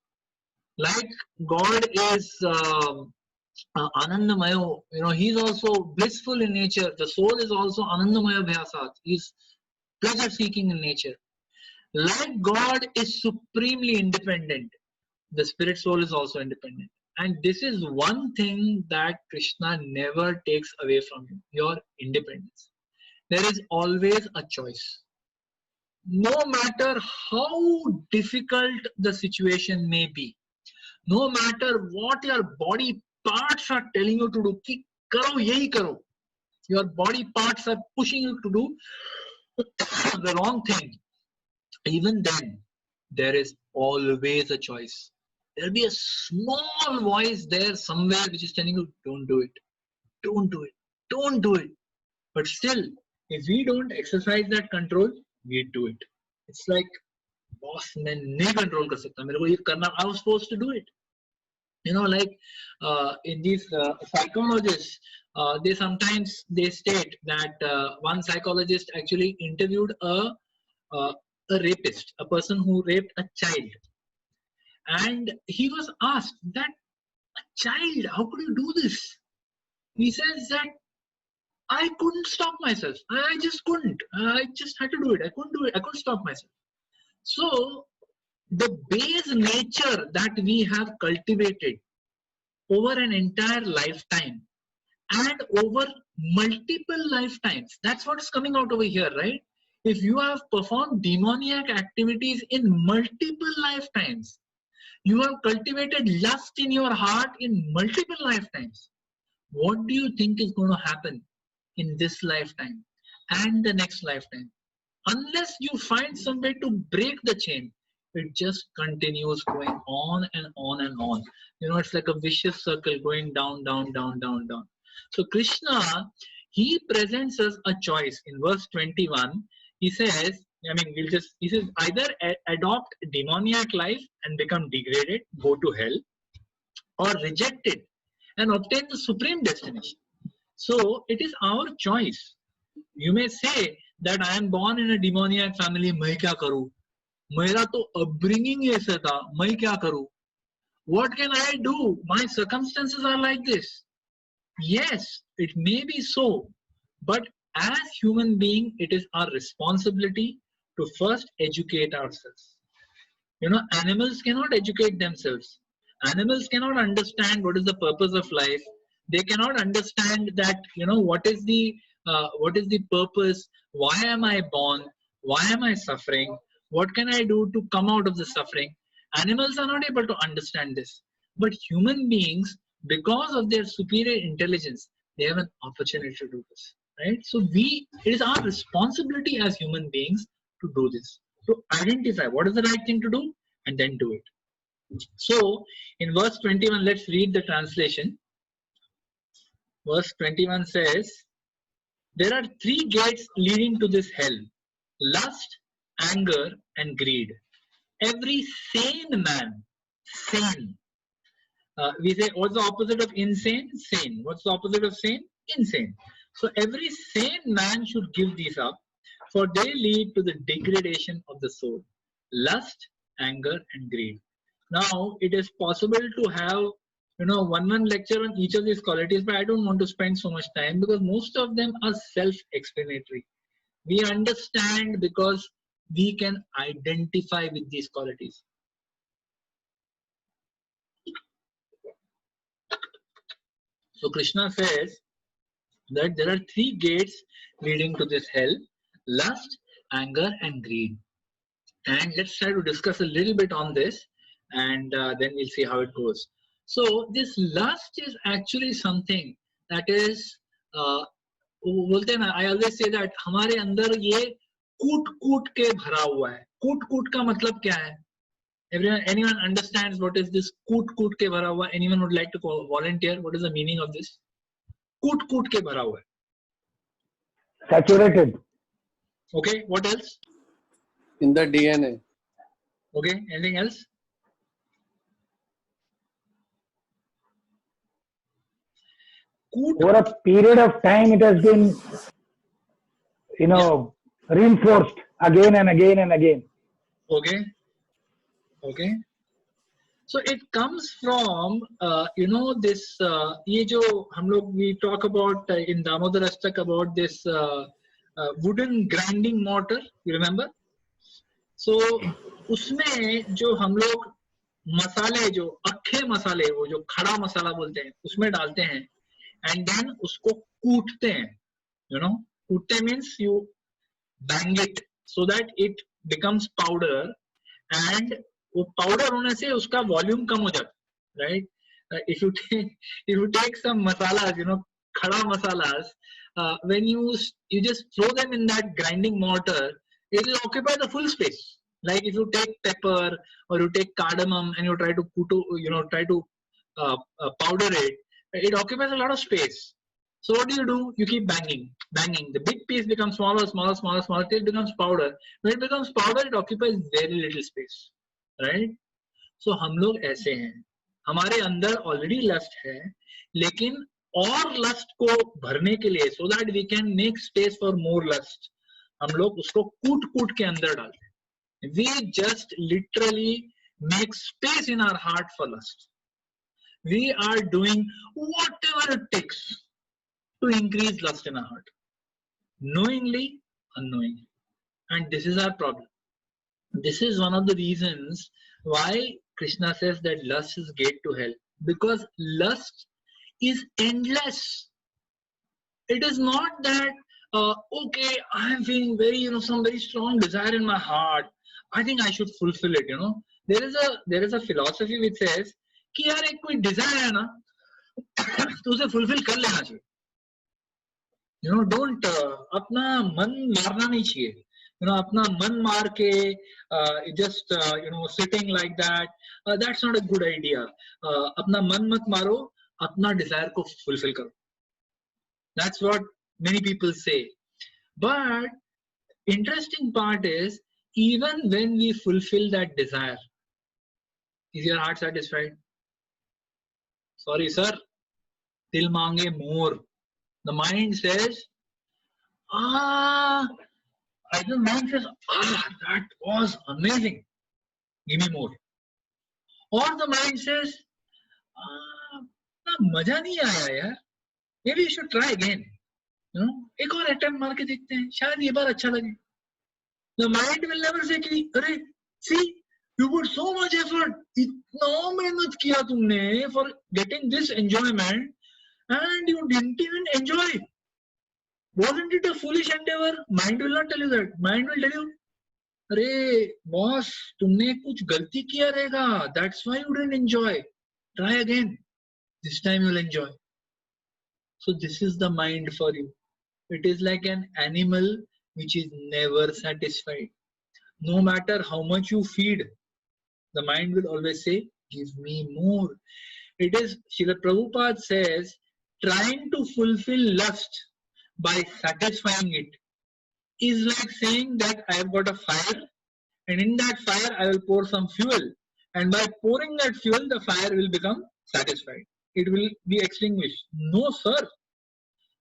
Like God is Anandamayo, He's also blissful in nature. The soul is also Anandamayo Bhyasat. He's pleasure seeking in nature. Like God is supremely independent, the spirit soul is also independent. And this is one thing that Krishna never takes away from you, your independence. There is always a choice. No matter how difficult the situation may be, no matter what your body parts are telling you to do, ki karo yahi karo. Your body parts are pushing you to do the wrong thing. Even then, there is always a choice. There'll be a small voice there somewhere which is telling you, don't do it, don't do it, don't do it. But still, if we don't exercise that control, we do it. It's like, boss, main nahi control kar sakta. Mere ko ye karna, I was supposed to do it. Like in these psychologists, they sometimes state that one psychologist actually interviewed a rapist, a person who raped a child. And he was asked that, a child, how could you do this? He says that, I couldn't stop myself. I just couldn't. I just had to do it. I couldn't do it. I couldn't stop myself. So the base nature that we have cultivated over an entire lifetime and over multiple lifetimes, that's what's coming out over here, right? If you have performed demoniac activities in multiple lifetimes, you have cultivated lust in your heart in multiple lifetimes, what do you think is going to happen in this lifetime and the next lifetime? Unless you find some way to break the chain, it just continues going on and on and on. It's like a vicious circle going down, down, down, down, down. So Krishna, he presents us a choice. In verse 21, he says, he says, either adopt demoniac life and become degraded, go to hell, or reject it and obtain the supreme destination. So it is our choice. You may say that I am born in a demoniac family, मैं क्या करूं? मेरा तो upbringing ऐसा था, मैं क्या करूं? What can I do? My circumstances are like this. Yes, it may be so, but as human being, it is our responsibility to first educate ourselves. Animals cannot educate themselves. Animals cannot understand what is the purpose of life. They cannot understand that, what is the purpose? Why am I born? Why am I suffering? What can I do to come out of the suffering? Animals are not able to understand this. But human beings, because of their superior intelligence, they have an opportunity to do this. Right? So it is our responsibility as human beings to do this. To identify what is the right thing to do and then do it. So in verse 21, let's read the translation. Verse 21 says, there are 3 gates leading to this hell: lust, anger, and greed. Every sane man, sane. We say, what's the opposite of insane? Sane. What's the opposite of sane? Insane. So every sane man should give these up, for they lead to the degradation of the soul: lust, anger, and greed. Now, it is possible to have one lecture on each of these qualities, but I don't want to spend so much time because most of them are self-explanatory. We understand because we can identify with these qualities. So Krishna says that there are three gates leading to this hell: lust, anger, and greed. And let's try to discuss a little bit on this, and then we'll see how it goes. So this lust is actually something that is, बोलते हैं ना, I always say that हमारे अंदर ये कूट कूट के भरा हुआ है. कूट कूट का मतलब क्या है? Anyone understands what is this कूट कूट के भरा हुआ? Anyone would like to volunteer? What is the meaning of this? कूट कूट के भरा हुआ है.
Saturated.
Okay, what else?
In the DNA.
Okay, anything else?
Over a period of time, it has been, reinforced again and again and again.
Okay. Okay. So it comes from, this, ये जो हम लोग, we talk about in Damodar Astak about this wooden grinding mortar, you remember? So उसमें जो हम लोग मसाले, जो अक्खे मसाले, वो जो खड़ा मसाला बोलते हैं, उसमें डालते हैं, and then उसको कूटते हैं, कूटते means you bang it so that it becomes powder, and वो पाउडर होने से उसका वॉल्यूम कम हो जाता है, right? if you take some masalas, खड़ा masalas, when you just throw them in that grinding mortar, it will occupy the full space. Like if you take pepper or you take cardamom and you try to powder it, it occupies a lot of space. So what do? You keep banging. The big piece becomes smaller till it becomes powder. When it becomes powder, it occupies very little space, right? So हम लोग ऐसे हैं, हमारे अंदर already lust है, लेकिन और lust को भरने के लिए, so that we can make space for more lust, हम लोग उसको कूट के अंदर डालते हैं. We just literally make space in our heart for lust. We are doing whatever it takes to increase lust in our heart, knowingly, unknowingly. And this is our problem. This is one of the reasons why Krishna says that lust is gate to hell, because lust is endless. It is not that okay, I am feeling very, some very strong desire in my heart, I think I should fulfill it. There is a philosophy which says कि यार एक कोई desire है ना, तो उसे fulfill कर लेना चाहिए. Don't अपना मन मारना नहीं चाहिए. अपना मन मार के just sitting like that, that's not a good idea. अपना मन मत मारो, अपना desire को fulfill करो. That's what many people say. But interesting part is, even when we fulfill that desire, is your heart satisfied? Sorry, sir. Dil mange more. The mind says, the mind says, that was amazing. Give me more. Or the mind says, मजा नहीं आया यार. Maybe you should try again. एक और attempt मार के देखते हैं, शायद ये बार अच्छा लगे. The mind will never say कि, अरे, see, you put so much effort, इतना मेहनत किया तुमने for getting this enjoyment, and you didn't even enjoy. Wasn't it a foolish endeavor? Mind will not tell you that. Mind will tell you, अरे boss, तुमने कुछ गलती किया रहेगा. That's why you didn't enjoy. Try again. This time you'll enjoy. So this is the mind for you. It is like an animal which is never satisfied. No matter how much you feed, the mind will always say, give me more. It is, Srila Prabhupada says, trying to fulfill lust by satisfying it is like saying that I have got a fire, and in that fire I will pour some fuel, and by pouring that fuel the fire will become satisfied. It will be extinguished. No sir.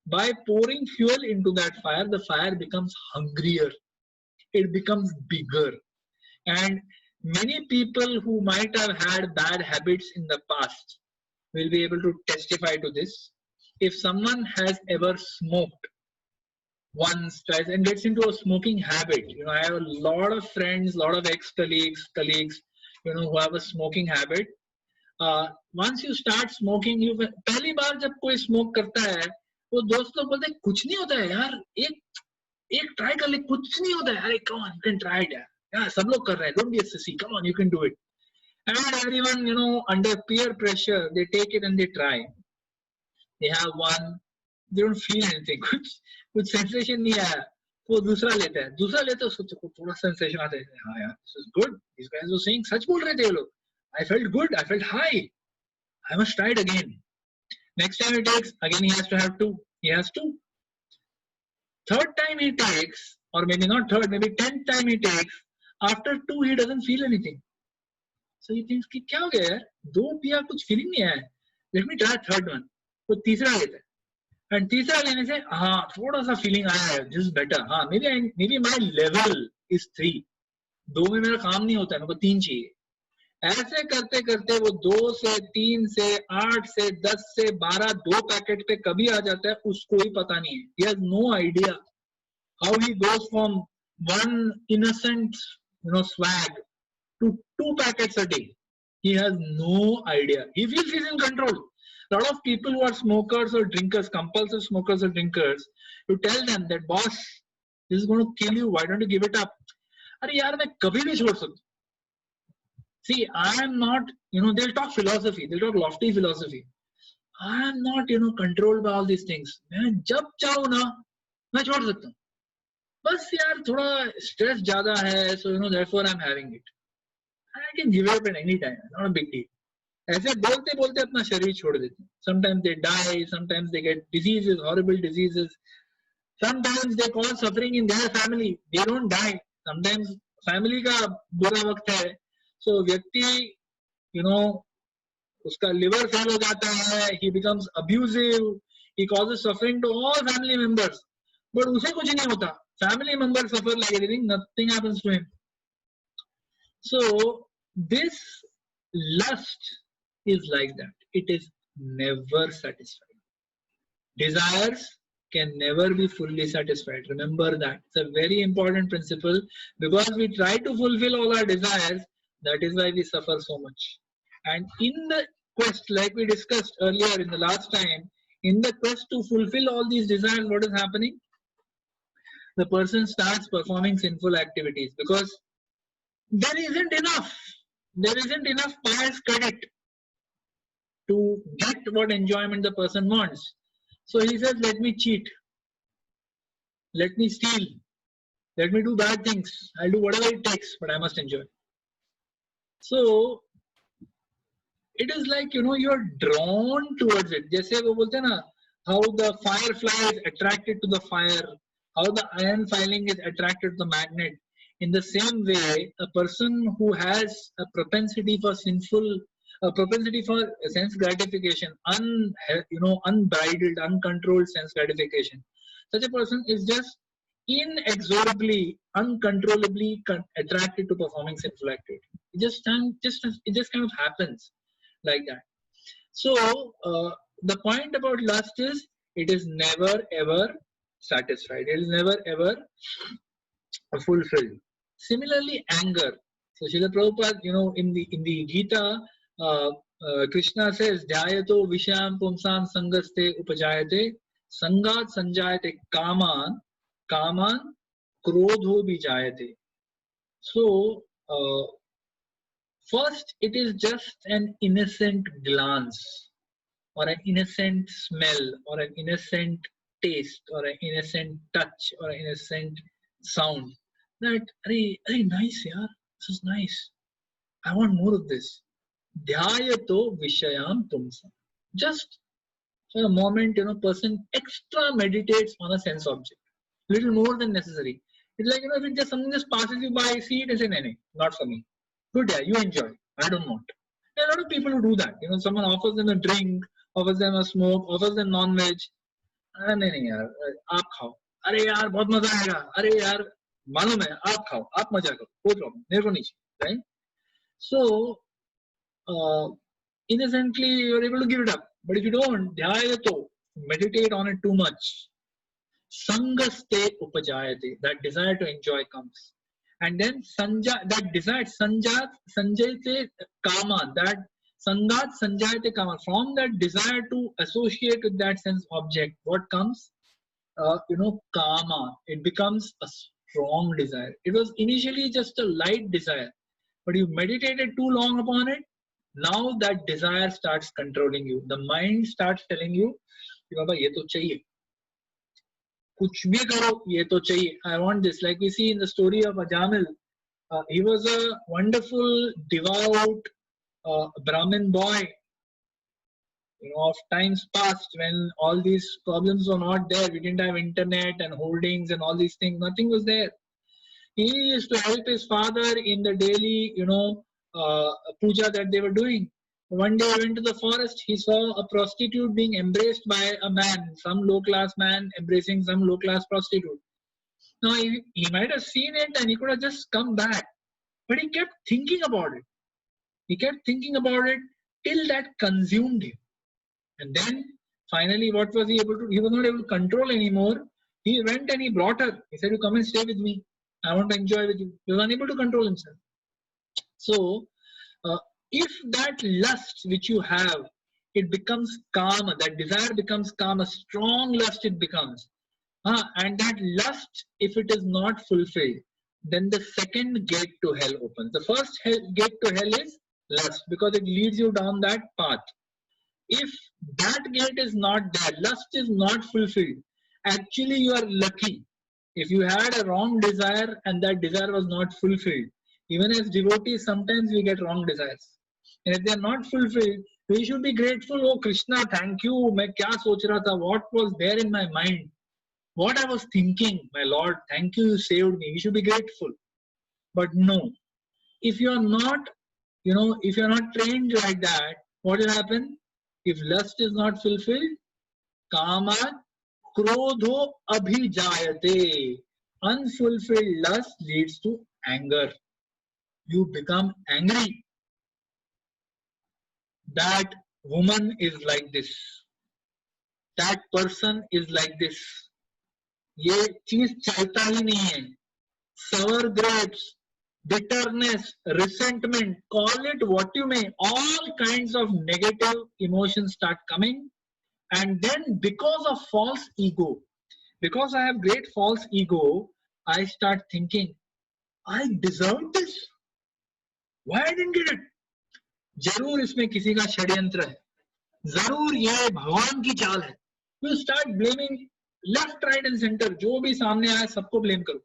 By pouring fuel into that fire, the fire becomes hungrier. It becomes bigger. And many people who might have had bad habits in the past will be able to testify to this. If someone has ever smoked, once, twice, and gets into a smoking habit. You know, I have a lot of friends, lot of colleagues, you know, who have a smoking habit. Once you start smoking, you पहली बार जब कोई smoke करता है, वो दोस्त लोग बोलते हैं कुछ नहीं होता है यार, एक try कर ले, कुछ नहीं होता है, अरे come on, you can try it यार, सब लोग कर रहे हैं, don't be a sissy, come on, you can do it. And everyone, you know, under peer pressure, they take it and they try. They have one, they don't feel anything, कुछ sensation नहीं आया, वो दूसरा लेता है उसको थोड़ा sensation आता है, हाँ यार, this is good, these guys were saying, सच बोल रहे थे ये लोग, I felt good, I felt high, I must try it again. Next time he takes, again he has to have two, he has two. Third time he takes, or maybe not third, maybe 10th time he takes, after two he doesn't feel anything. So he thinks कि क्या हो गया यार, दो पिया कुछ feeling नहीं आया, let me try third one. वो तीसरा लेता है, and तीसरा लेने से हाँ थोड़ा सा feeling आया है, this is better, हाँ maybe my level is 3, दो में मेरा काम नहीं होता है, मेरे को 3 चाहिए. ऐसे करते करते वो 2 से 3 से 8 से 10 से 12 2 पैकेट पे कभी आ जाता है, उसको ही पता नहीं है. He has no idea how he goes from one innocent, you know, swag to 2 packets a day. He has no idea. He feels he's in control. A lot of people who are smokers or drinkers, compulsive smokers or drinkers, you tell them that boss, this is going to kill you, why don't you give it up? अरे यार मैं कभी भी छोड़ सकता. See, I am not, you know, they'll talk philosophy, they'll talk lofty philosophy. I am not, you know, controlled by all these things. मैं जब चाहूँ ना, मैं छोड़ सकता हूँ. बस यार थोड़ा stress ज़्यादा है, so you know, therefore I'm having it. I can give up at any time, not a big deal. ऐसे बोलते बोलते अपना शरीर छोड़ देते हैं. Sometimes they die, sometimes they get diseases, horrible diseases. Sometimes they cause suffering in their family. They don't die. Sometimes family का बुरा वक्त है. So व्यक्ति, you know, उसका liver fail हो जाता है, he becomes abusive, he causes suffering to all family members. But उसे कुछ नहीं होता. Family members suffer like anything, nothing happens to him. So this lust is like that. It is never satisfied. Desires can never be fully satisfied. Remember that. It's a very important principle, because we try to fulfill all our desires. That is why we suffer so much. And in the quest, like we discussed earlier in the last time, in the quest to fulfill all these desires, what is happening? The person starts performing sinful activities, because there isn't enough pious credit to get what enjoyment the person wants. So he says, let me cheat, let me steal, let me do bad things, I'll do whatever it takes, but I must enjoy. So it is like, you know, you're drawn towards it. जैसे वो बोलते हैं ना, how the firefly is attracted to the fire, how the iron filing is attracted to the magnet. In the same way, a person who has a propensity for propensity for sense gratification, unbridled, uncontrolled sense gratification, such a person is just inexorably, uncontrollably attracted to performing sinful activity. It just kind of happens like that. So the point about lust is, it is never ever satisfied. It is never ever fulfilled. Similarly, anger. So Srila Prabhupada, you know, in the Gita, Krishna says, Dhyayato Visham Pumsam Sangaste Upajayate Sangat Sanjayate Kaman Krodho Bijayate. So first, it is just an innocent glance, or an innocent smell, or an innocent taste, or an innocent touch, or an innocent sound. That, arey, nice, yaar, this is nice. I want more of this. Dhyayato Vishayam Tumsa. Just for a moment, you know, person extra meditates on a sense object, little more than necessary. It's like, you know, if it just something just passes you by, see it and say, no, not for me. Good, yeah, you enjoy. I don't want. There are a lot of people who do that. You know, someone offers them a drink, offers them a smoke, offers them non-veg. नहीं यार, आप खाओ. अरे यार बहुत मजा आएगा. अरे यार मालूम है, आप खाओ, आप मजा करो, कोई प्रॉब्लम मेरे को नहीं चाहिए, right? So innocently you're able to give it up. But if you don't, dhyayato, meditate on it too much. Sangaste upajayate, that desire to enjoy comes. And then sanja, that desire, sanjayate kama, that sangat sanjayate kama, from that desire to associate with that sense object, what comes? Kama. It becomes a strong desire. It was initially just a light desire, but you meditated too long upon it. Now that desire starts controlling you. The mind starts telling you, Baba, ye to chahiye. Kuch bhi karo, ye to chahiye. I want this. Like we see in the story of Ajamil, he was a wonderful, devout Brahmin boy. Of times past when all these problems were not there, we didn't have internet and holdings and all these things. Nothing was there. He used to help his father in the daily, puja that they were doing. One day he went to the forest. He saw a prostitute being embraced by a man, some low-class man embracing some low-class prostitute. Now he might have seen it and he could have just come back, but he kept thinking about it. He kept thinking about it till that consumed him. And then finally, what was he able to do? He was not able to control anymore. He went and he brought her. He said, you come and stay with me. I want to enjoy with you. He was unable to control himself. So, if that lust which you have, it becomes calm, that desire becomes calm, a strong lust it becomes. And that lust, if it is not fulfilled, then the second gate to hell opens. The first gate to hell is lust, because it leads you down that path. If that gate is not there, lust is not fulfilled, actually you are lucky. If you had a wrong desire and that desire was not fulfilled, even as devotees, sometimes we get wrong desires. And if they are not fulfilled, we should be grateful. Oh Krishna, thank you. Main kya soch raha tha? What was there in my mind? What I was thinking, my Lord, thank you, you saved me. We should be grateful. But no, if you are not, if you are not trained like that, what will happen? If lust is not fulfilled, kama krodho abhijayate. Unfulfilled lust leads to anger. You become angry. That woman is like this. That person is like this. ये चीज चलता ही नहीं है. Sour grapes, bitterness, resentment, call it what you may, all kinds of negative emotions start coming. And then because of false ego, because I have great false ego, I start thinking, I deserve this. Why I didn't get it? जरूर इसमें किसी का षड्यंत्र है, जरूर ये भगवान की चाल है. You start blaming left, right and center. जो भी सामने आए सबको blame करो.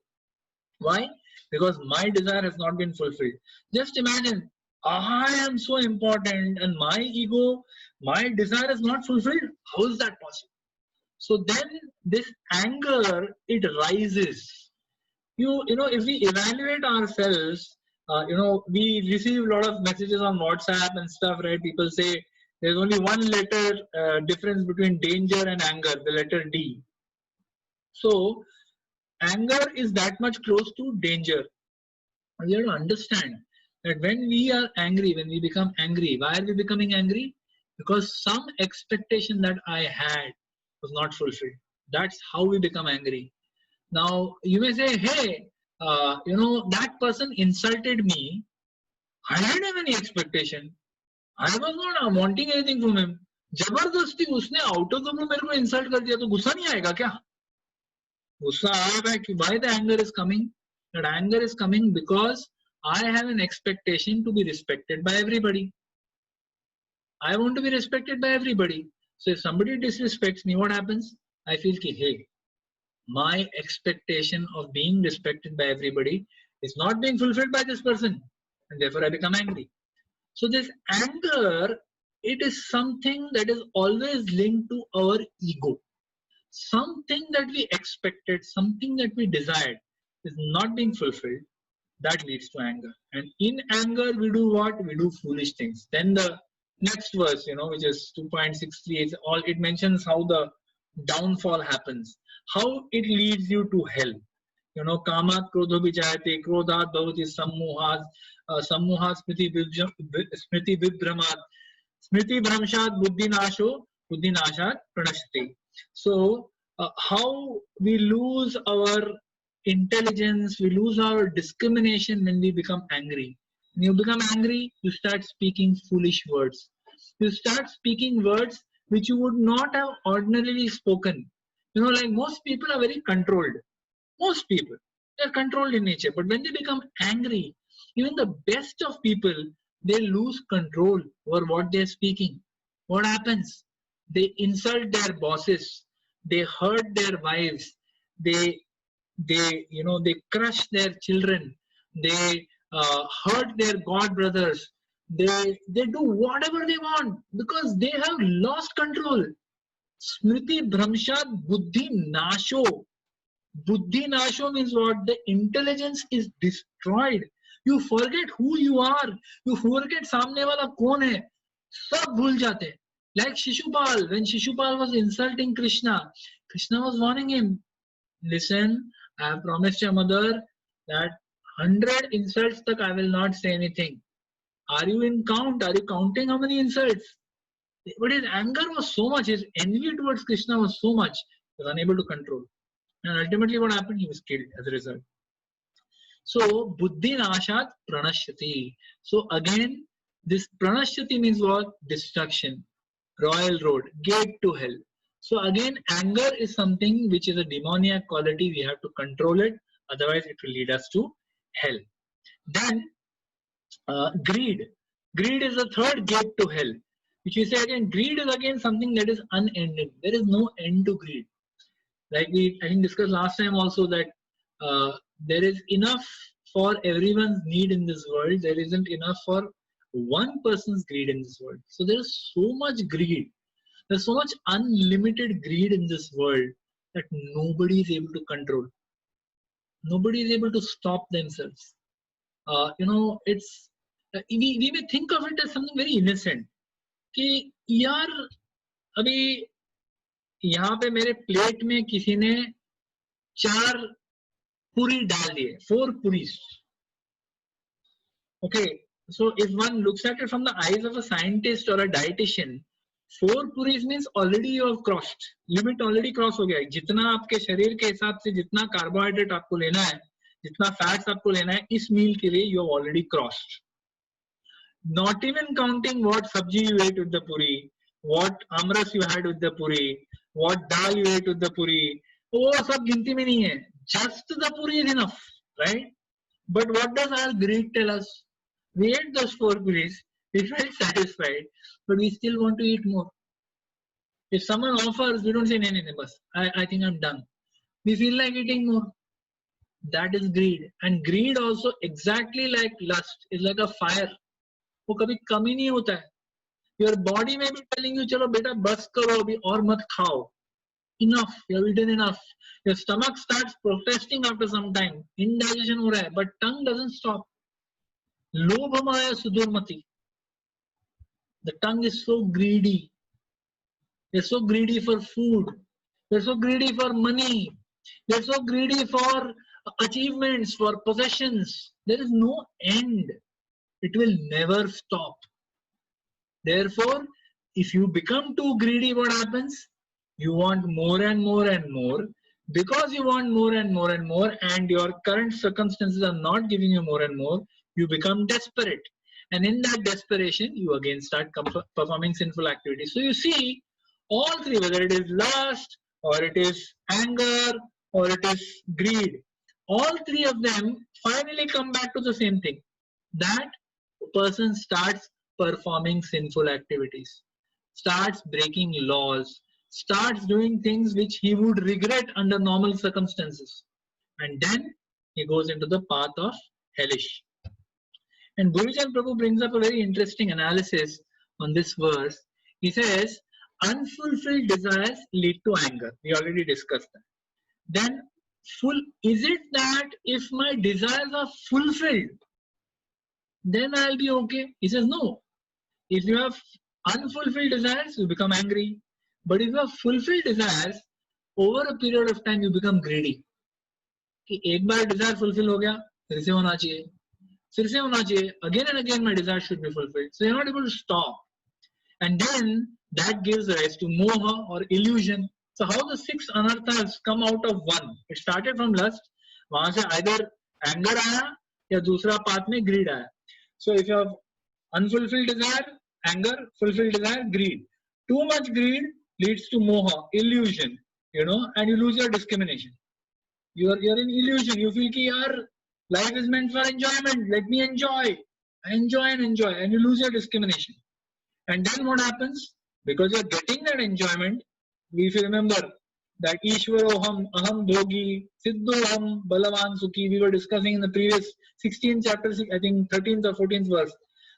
Why? Because my desire has not been fulfilled. Just imagine, I am so important and my ego, my desire is not fulfilled. How is that possible? So then this anger, it rises. If we evaluate ourselves, we receive a lot of messages on WhatsApp and stuff, right? People say there's only one letter difference between danger and anger, the letter D. So anger is that much close to danger. You have to understand that when we are angry, when we become angry, why are we becoming angry? Because some expectation that I had was not fulfilled. That's how we become angry. Now, you may say, hey, that person insulted me. I didn't have any expectation. I was not wanting anything from him. जबरदस्ती उसने out of the blue मेरे को insult कर दिया, तो गुस्सा नहीं आएगा क्या? गुस्सा आएगा. Why the anger is coming? That anger is coming because I have an expectation to be respected by everybody. I want to be respected by everybody. So if somebody disrespects me, what happens? I feel ki, hey, my expectation of being respected by everybody is not being fulfilled by this person, and therefore I become angry. So this anger, it is something that is always linked to our ego. Something that we expected, something that we desired is not being fulfilled. That leads to anger. And in anger, we do what? We do foolish things. Then the next verse, which is 2.63, it mentions how the downfall happens, how it leads you to hell. Kamat krodho vijayate, krodhat bhavati sammuhat, sammuhat smriti vibhramat, smriti bhramshat buddhi nasho, buddhi nashat pranashti. So how we lose our intelligence, we lose our discrimination when we become angry. When you become angry, you start speaking foolish words. You start speaking words which you would not have ordinarily spoken. You know, like most people are very controlled. Most people, they're controlled in nature. But when they become angry, even the best of people, they lose control over what they're speaking. What happens? They insult their bosses. They hurt their wives. They crush their children. They hurt their god brothers. They do whatever they want because they have lost control. Smriti Bhramshat Buddhi Nasho. Buddhi Nasho means what? The intelligence is destroyed. You forget who you are. You forget सामने वाला कौन है. सब भूल जाते. Like Shishupal, when Shishupal was insulting Krishna, Krishna was warning him, listen, I have promised your mother that 100 insults tak I will not say anything. Are you in count? Are you counting how many insults? But his anger was so much, his envy towards Krishna was so much, he was unable to control. And ultimately what happened? He was killed as a result. So, Buddhi Nashat Pranashyati. So again, this Pranashyati means what? Destruction. Royal road, gate to hell. So again, anger is something which is a demoniac quality. We have to control it. Otherwise, it will lead us to hell. Then, greed. Greed is the third gate to hell. Which we say again, greed is again something that is unending. There is no end to greed. Like we, I think, discussed last time also that there is enough for everyone's need in this world. There isn't enough for one person's greed in this world. So there is so much greed. There's so much unlimited greed in this world that nobody is able to control. Nobody is able to stop themselves. It's we may think of it as something very innocent. कि यार अभी यहाँ पे मेरे plate में किसी ने 4 पूरी डाल दिए, 4 puris. Okay, so if one looks at it from the eyes of a scientist or a dietitian, 4 puris means already you have crossed. Limit already cross हो गया है. जितना आपके शरीर के हिसाब से जितना कार्बोहाइड्रेट आपको लेना है, जितना फैट्स आपको लेना है, इस मील के लिए you have already crossed. Not even counting what sabji you ate with the puri, what amras you had with the puri, what dal you ate with the puri, वो सब गिनती में नहीं है. Just the puri is enough, right? But what does our greed tell us? We ate those 4 puris, we felt satisfied, but we still want to eat more. If someone offers, we don't say, no, I think I'm done. We feel like eating more. That is greed. And greed also, exactly like lust, is like a fire. वो कभी कमी नहीं होता है. Your body may be telling you, चलो बेटा बस करो अभी और मत खाओ. Enough, you have eaten enough. Your stomach starts protesting after some time. Indigestion हो रहा है, but tongue doesn't stop. लोभ माया सुदुर्मति. The tongue is so greedy. They're so greedy for food. They're so greedy for money. They're so greedy for achievements, for possessions. There is no end. It will never stop. Therefore, if you become too greedy, what happens? You want more and more and more. Because you want more and more and more, and your current circumstances are not giving you more and more, you become desperate. And in that desperation, you again start performing sinful activities. So you see, all 3, whether it is lust, or it is anger, or it is greed, all 3 of them finally come back to the same thing. That person starts performing sinful activities, starts breaking laws, starts doing things which he would regret under normal circumstances. And then he goes into the path of hellish. And Gurujan Prabhu brings up a very interesting analysis on this verse. He says, unfulfilled desires lead to anger. We already discussed that. Then, is it that if my desires are fulfilled, then I'll be okay? He says, no. If you have unfulfilled desires, you become angry. But if you have fulfilled desires, over a period of time, you become greedy. कि एक बार desire fulfill हो गया, फिर से होना चाहिए. फिर से होना चाहिए. Again and again, my desire should be fulfilled. So you're not able to stop. And then that gives rise to moha or illusion. So how the 6 anarthas come out of 1? It started from lust. वहां से either anger आया या दूसरा path में greed आया. So if you have unfulfilled desire, anger, fulfilled desire, greed. Too much greed leads to moha, illusion, and you lose your discrimination. You're in illusion. You feel ki yaar, life is meant for enjoyment. Let me enjoy. Enjoy, and you lose your discrimination. And then what happens? Because you're getting that enjoyment, if you remember that Ishwaroham, Aham Bhogi, Siddhoham, Balavan Sukhi, we were discussing in the previous 16th chapter, I think 13th or 14th verse.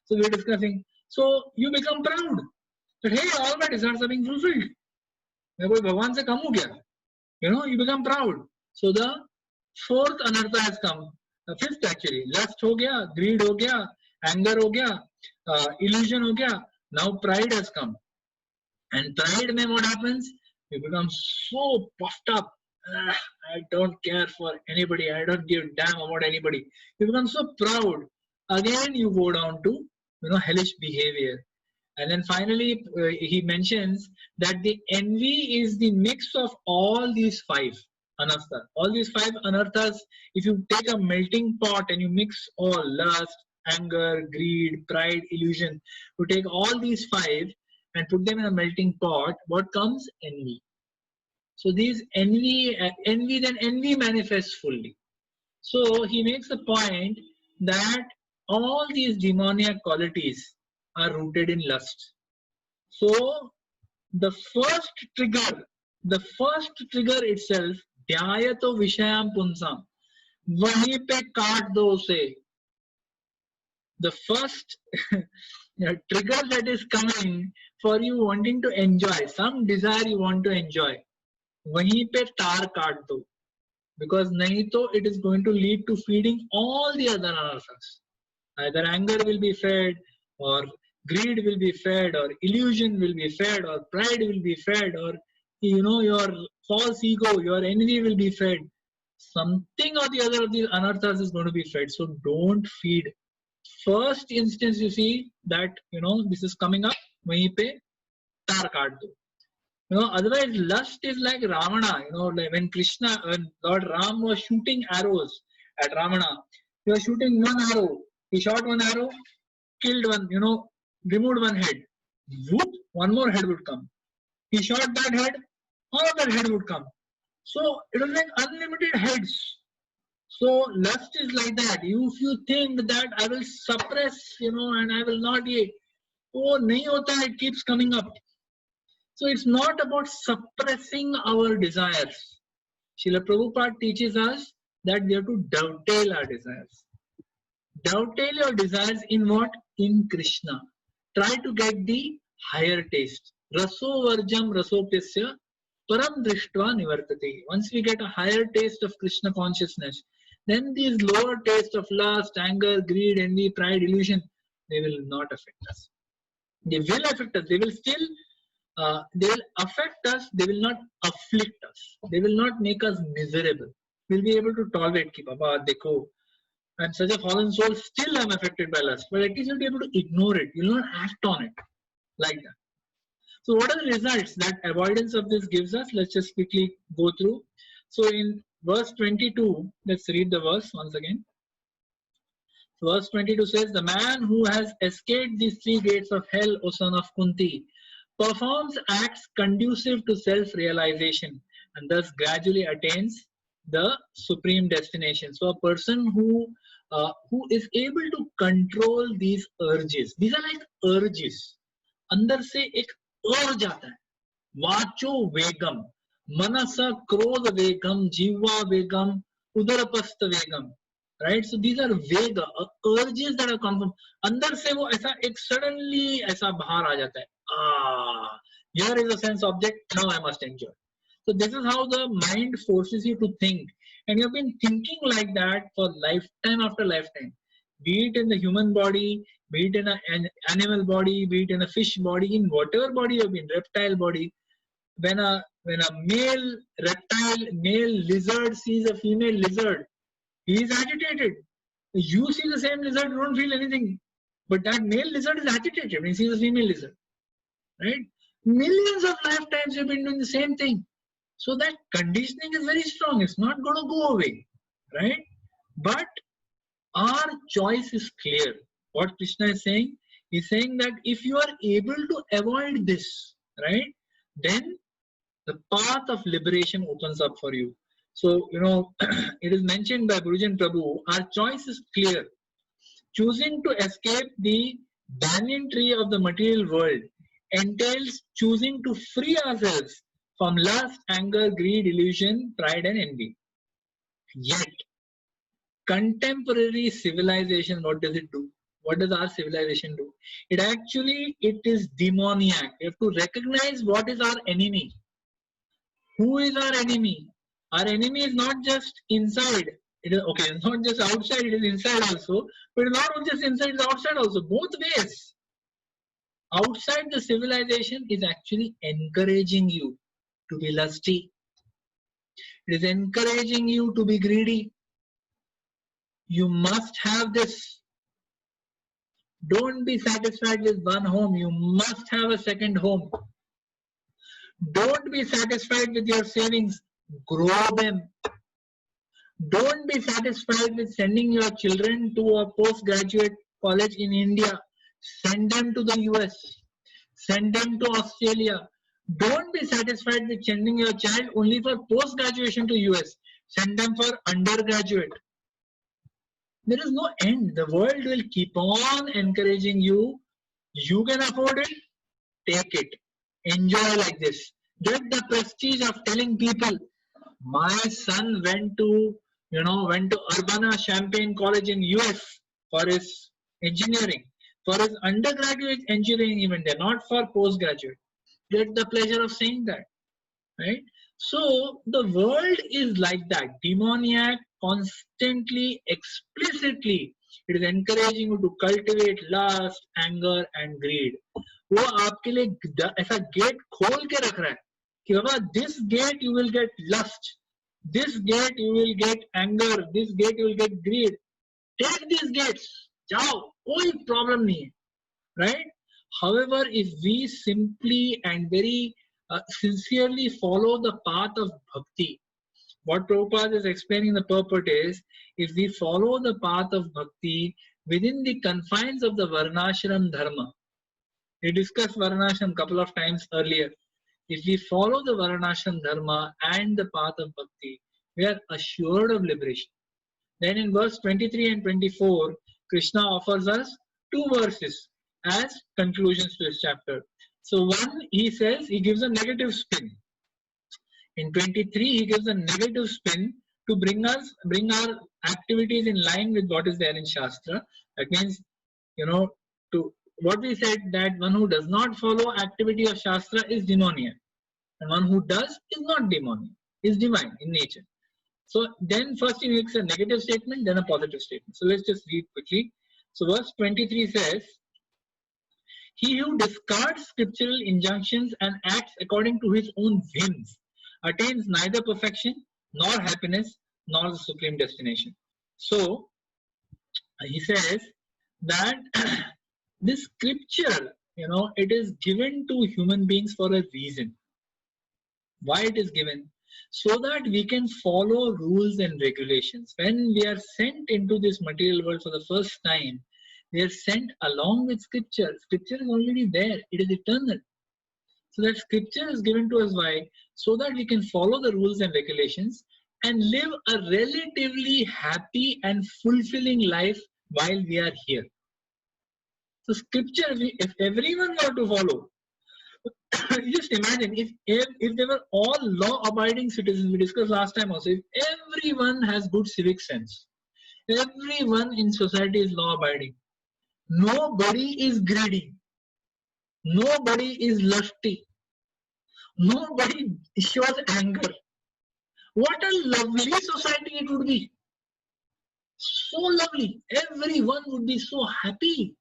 So we were discussing. So you become proud that, hey, all my desires are being fulfilled. Bhagwan se kam ho gaya? You become proud. So the 4th anartha has come. The 5th actually. Lust ho gaya, greed ho gaya, anger ho gaya, illusion ho gaya. Now pride has come. And pride mein what happens? You become so puffed up. I don't care for anybody. I don't give a damn about anybody. You become so proud. Again, you go down to hellish behavior. And then finally, he mentions that the envy is the mix of all these 5 anarthas. All these 5 anarthas, if you take a melting pot and you mix all lust, anger, greed, pride, illusion, you take all these 5 and put them in a melting pot, what comes? Envy. So these envy manifests fully. So he makes the point that all these demoniac qualities are rooted in lust. So the first trigger itself, dhyayato vishayam punsam, wahi pe kaat do use. The first trigger that is coming for you wanting to enjoy, some desire you want to enjoy, wahi pe tar kaat do. Because nahi to it is going to lead to feeding all the other anarthas. Either anger will be fed, or greed will be fed, or illusion will be fed, or pride will be fed, or your false ego, your envy will be fed. Something or the other of these anarthas is going to be fed. So don't feed. First instance you see that this is coming up, wahi pe tar kaat do. Otherwise lust is like Ravana. Like when Lord Ram was shooting arrows at Ravana, he was shooting one arrow. He shot one arrow, killed one, removed one head. Whoop, one more head would come. He shot that head, another head would come. So it was like unlimited heads. So lust is like that. If you think that I will suppress, and I will not eat, nahi hota, it keeps coming up. So it's not about suppressing our desires. Srila Prabhupada teaches us that we have to dovetail our desires. Dovetail your desires in what? In Krishna. Try to get the higher taste. Raso varjam rasopyasya param drishtva nivartate. Once we get a higher taste of Krishna consciousness, then these lower tastes of lust, anger, greed, envy, pride, illusion, they will not affect us. They will affect us. They will still they will affect us, they will not afflict us. They will not make us miserable. We'll be able to tolerate, ki baba, dekho, I'm such a fallen soul, still I'm affected by lust. But at least you'll be able to ignore it. You'll not act on it like that. So what are the results that avoidance of this gives us? Let's just quickly go through. So in verse 22, let's read the verse once again. So verse 22 says, the man who has escaped these 3 gates of hell, O son of Kunti, performs acts conducive to self-realization and thus gradually attains the supreme destination. So a person who is able to control these urges. These are like urges. अंदर से एक urge आता है. वाचो वेगम, मनसा क्रोध वेगम, जीवा वेगम, उदरपस्त वेगम. Right? So these are vega, urges that are come from. अंदर से वो ऐसा एक suddenly ऐसा बाहर आ जाता है. Here is a sense object, now I must enjoy. So this is how the mind forces you to think. And you have been thinking like that for lifetime after lifetime. Be it in the human body, be it in an animal body, be it in a fish body, in whatever body you have been, reptile body. When a male reptile, male lizard sees a female lizard, he is agitated. You see the same lizard, you don't feel anything. But that male lizard is agitated when he sees a female lizard. Right? Millions of lifetimes you've been doing the same thing. So that conditioning is very strong. It's not going to go away, right? But our choice is clear. What Krishna is saying, he's saying that if you are able to avoid this, right, then the path of liberation opens up for you. So, it is mentioned by Gurujan Prabhu, our choice is clear. Choosing to escape the banyan tree of the material world entails choosing to free ourselves from lust, anger, greed, illusion, pride and envy. Yet, contemporary civilization, what does it do? What does our civilization do? It is demoniac. We have to recognize what is our enemy. Who is our enemy? Our enemy is not just inside. It's not just outside, it is inside also. But it's not just inside, it's outside also. Both ways. Outside the civilization is actually encouraging you to be lusty. It is encouraging you to be greedy. You must have this. Don't be satisfied with one home. You must have a second home. Don't be satisfied with your savings. Grow them. Don't be satisfied with sending your children to a postgraduate college in India. Send them to the US. Send them to Australia. Don't be satisfied with sending your child only for post-graduation to US. Send them for undergraduate. There is no end. The world will keep on encouraging you. You can afford it. Take it. Enjoy like this. Get the prestige of telling people, my son went to Urbana-Champaign College in US for his engineering, for his undergraduate engineering even there, not for postgraduate. Get the pleasure of saying that, right? So the world is like that, demoniac, constantly, explicitly. It is encouraging you to cultivate lust, anger and greed. वो आपके लिए ऐसा gate खोल के रख रहा है कि बाबा this gate you will get lust, this gate you will get anger, this gate you will get greed. Take these gates, जाओ, कोई problem नहीं है, right? However, if we simply and very sincerely follow the path of bhakti, what Prabhupada is explaining the purport is, if we follow the path of bhakti within the confines of the varnashram dharma, we discussed varnashram a couple of times earlier. If we follow the varnashram dharma and the path of bhakti, we are assured of liberation. Then in verse 23 and 24, Krishna offers us two verses as conclusions to this chapter. So one, he says, he gives a negative spin. In 23, he gives a negative spin to bring our activities in line with what is there in Shastra. That means, to what we said, that one who does not follow activity of Shastra is demoniac. And one who does is not demoniac, is divine in nature. So then first he makes a negative statement, then a positive statement. So let's just read quickly. So verse 23 says, he who discards scriptural injunctions and acts according to his own whims attains neither perfection, nor happiness, nor the supreme destination. So he says that this scripture, it is given to human beings for a reason. Why it is given? So that we can follow rules and regulations. When we are sent into this material world for the first time, we are sent along with scripture. Scripture is already there. It is eternal. So that scripture is given to us why? So that we can follow the rules and regulations and live a relatively happy and fulfilling life while we are here. So scripture, if everyone were to follow, just imagine if they were all law-abiding citizens, we discussed last time also, if everyone has good civic sense, everyone in society is law-abiding, nobody is greedy, nobody is lusty, nobody shows anger. What a lovely society it would be. So lovely. Everyone would be so happy.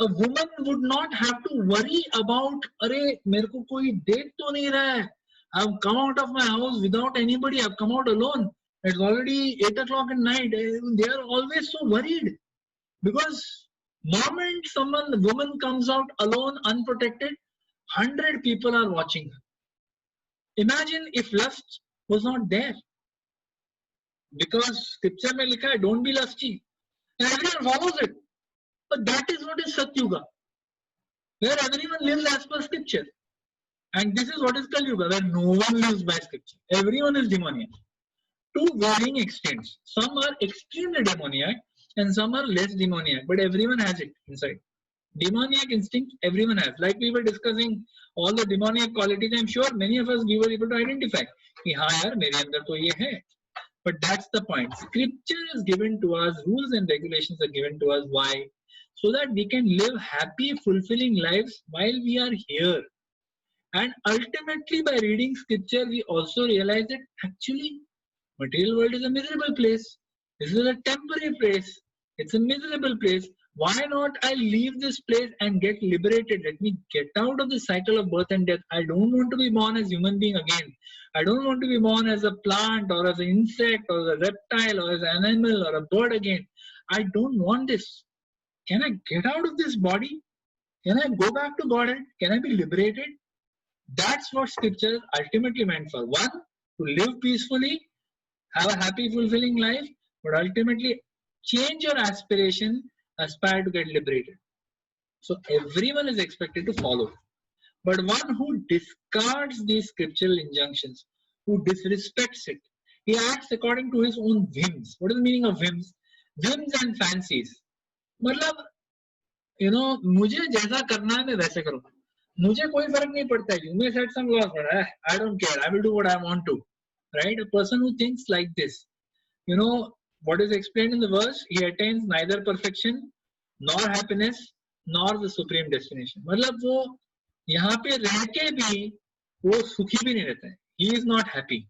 A woman would not have to worry about, अरे मेरे को कोई देख तो नहीं रहा है. I've come out of my house without anybody. I've come out alone. It's already 8 o'clock at night. They are always so worried because moment a woman comes out alone, unprotected, 100 people are watching her. Imagine if lust was not there. Because scripture mein likha hai, don't be lusty. And everyone follows it. But that is what is Satyuga, where everyone lives as per scripture. And this is what is Kalyuga, where no one lives by scripture. Everyone is demoniac. To varying extents. Some are extremely demoniac and some are less demoniac, but everyone has it inside. Demoniac instinct, everyone has. Like we were discussing all the demoniac qualities, I'm sure many of us we were able to identify. Ki, haan yaar, mere andar to ye hai. But that's the point. Scripture is given to us, rules and regulations are given to us. Why? So that we can live happy, fulfilling lives while we are here. And ultimately, by reading scripture, we also realize that actually, material world is a miserable place. This is a temporary place. It's a miserable place. Why not I leave this place and get liberated? Let me get out of the cycle of birth and death. I don't want to be born as human being again. I don't want to be born as a plant or as an insect or as a reptile or as an animal or a bird again. I don't want this. Can I get out of this body? Can I go back to Godhead? Can I be liberated? That's what scripture is ultimately meant for. One, to live peacefully, have a happy, fulfilling life, but ultimately change your aspiration, aspire to get liberated. So everyone is expected to follow. But one who discards these scriptural injunctions, who disrespects it, he acts according to his own whims. What is the meaning of whims? Whims and fancies. मतलब, मुझे जैसा करना है मैं वैसे करूँगा. मुझे कोई फर्क नहीं पड़ता है. You may set some laws, but I don't care. I will do what I want to. Right? A person who thinks like this, what is explained in the verse, he attains neither perfection nor happiness nor the supreme destination. मतलब वो यहाँ पे रह के भी वो सुखी भी नहीं रहता है. He is not happy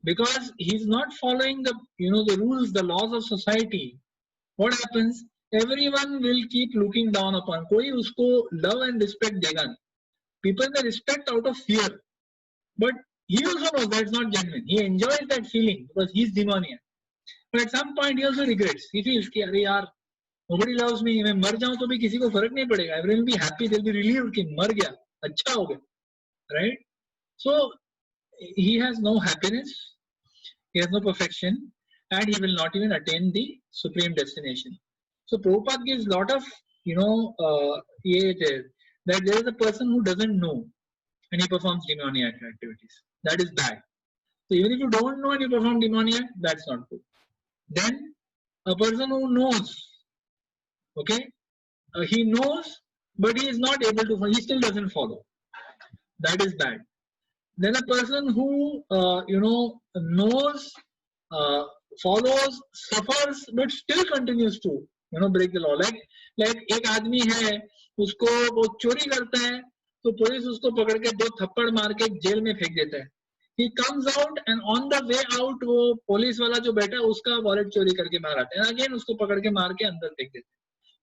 because he is not following the the rules, the laws of society. What happens? Everyone will keep looking down upon. कोई उसको love and respect देगा नहीं. People may respect out of fear, but he also knows that's not genuine. He enjoys that feeling because he's demoniac. But at some point he also regrets. He feels कि अरे यार, nobody loves me. मैं मर जाऊँ तो भी किसी को फर्क नहीं पड़ेगा. Everyone will be happy. They'll be relieved कि मर गया, अच्छा हो गया, right? So he has no happiness, he has no perfection, and he will not even attain the supreme destination. So Prabhupada gives a lot of that there is a person who doesn't know and he performs demoniac activities. That is bad. So even if you don't know and you perform demoniac, that's not good. Then a person who knows, okay, he knows, but he is not able to, he still doesn't follow. That is bad. Then a person who, knows, follows, suffers, but still continues to, break the law. Like एक आदमी है, उसको वो चोरी करता है, तो police उसको पकड़ के 2 थप्पड़ मार के जेल में फेंक देता है. He comes out and on the way out वो पुलिस वाला जो बैठा है उसका वॉलेट चोरी करके बाहर आता है. Again उसको पकड़ के मार के अंदर फेंक देते हैं.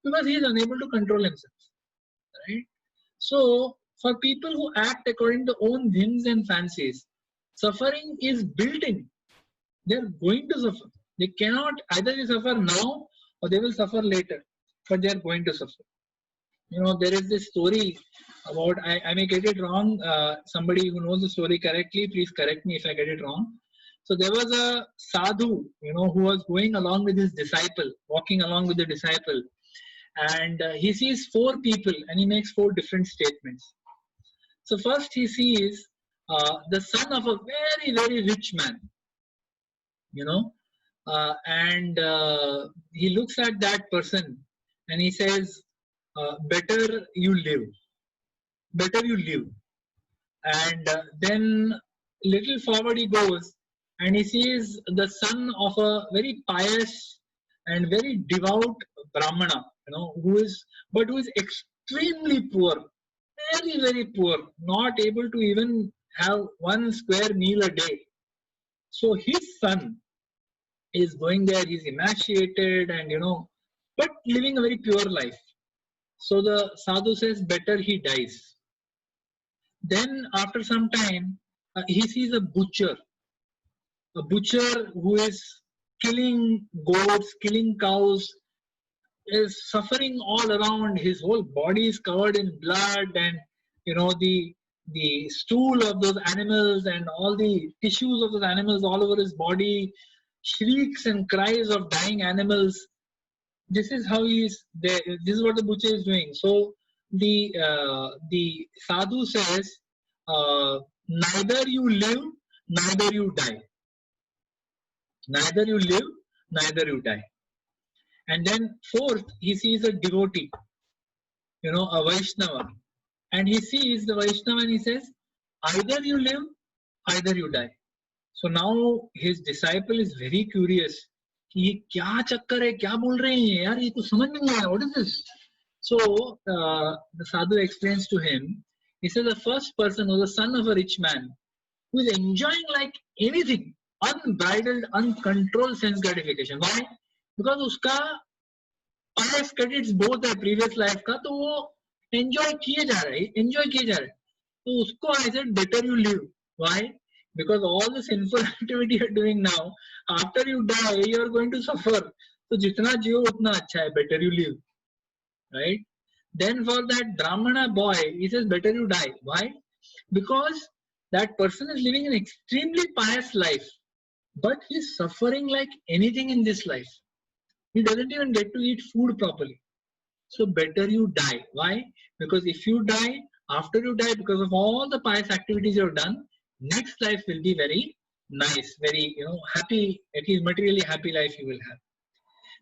Because he is unable to control himself. Right? So for people who act according to own whims and fancies, suffering is built in. They are going to suffer. They cannot, either they suffer now or they will suffer later, but they are going to suffer. There is this story about, I may get it wrong, somebody who knows the story correctly, please correct me if I get it wrong. So there was a sadhu, who was going along with his disciple, walking along with the disciple, and he sees 4 people and he makes 4 different statements. So first he sees the son of a very, very rich man, and he looks at that person and he says, better you live. Better you live. And then little forward he goes and he sees the son of a very pious and very devout Brahmana, who is extremely poor, very, very poor, not able to even have 1 square meal a day. So his son is going there, he's emaciated and but living a very pure life. So the sadhu says, better he dies. Then after some time, he sees a butcher who is killing goats, killing cows, is suffering all around. His whole body is covered in blood, and the the stool of those animals and all the tissues of those animals all over his body, shrieks and cries of dying animals. This is how he is there. This is what the butcher is doing. So the sadhu says, neither you live, neither you die. Neither you live, neither you die. And then fourth, he sees a devotee, a Vaishnava. And he sees the Vaishnava and he says, either you live, either you die. So now his disciple is very curious. कि क्या चक्कर है, क्या बोल रहे हैं यार, ये तो समझ नहीं आया. What is this? So the sadhu explains to him. He says the first person was the son of a rich man who is enjoying like anything, unbridled, uncontrolled sense gratification. Why? Because उसका past credits both है previous life का, तो वो enjoy किए जा रहा है. तो उसको I said better you live. Why? Because all the sinful activity you're doing now, after you die, you're going to suffer. So जितना जियो उतना अच्छा है, better you live. Right? Then for that Brahmana boy, he says better you die. Why? Because that person is living an extremely pious life, but he's suffering like anything in this life. He doesn't even get to eat food properly. So better you die. Why? Because if you die, after you die, because of all the pious activities you've done, next life will be very nice, very happy, at least materially happy life you will have.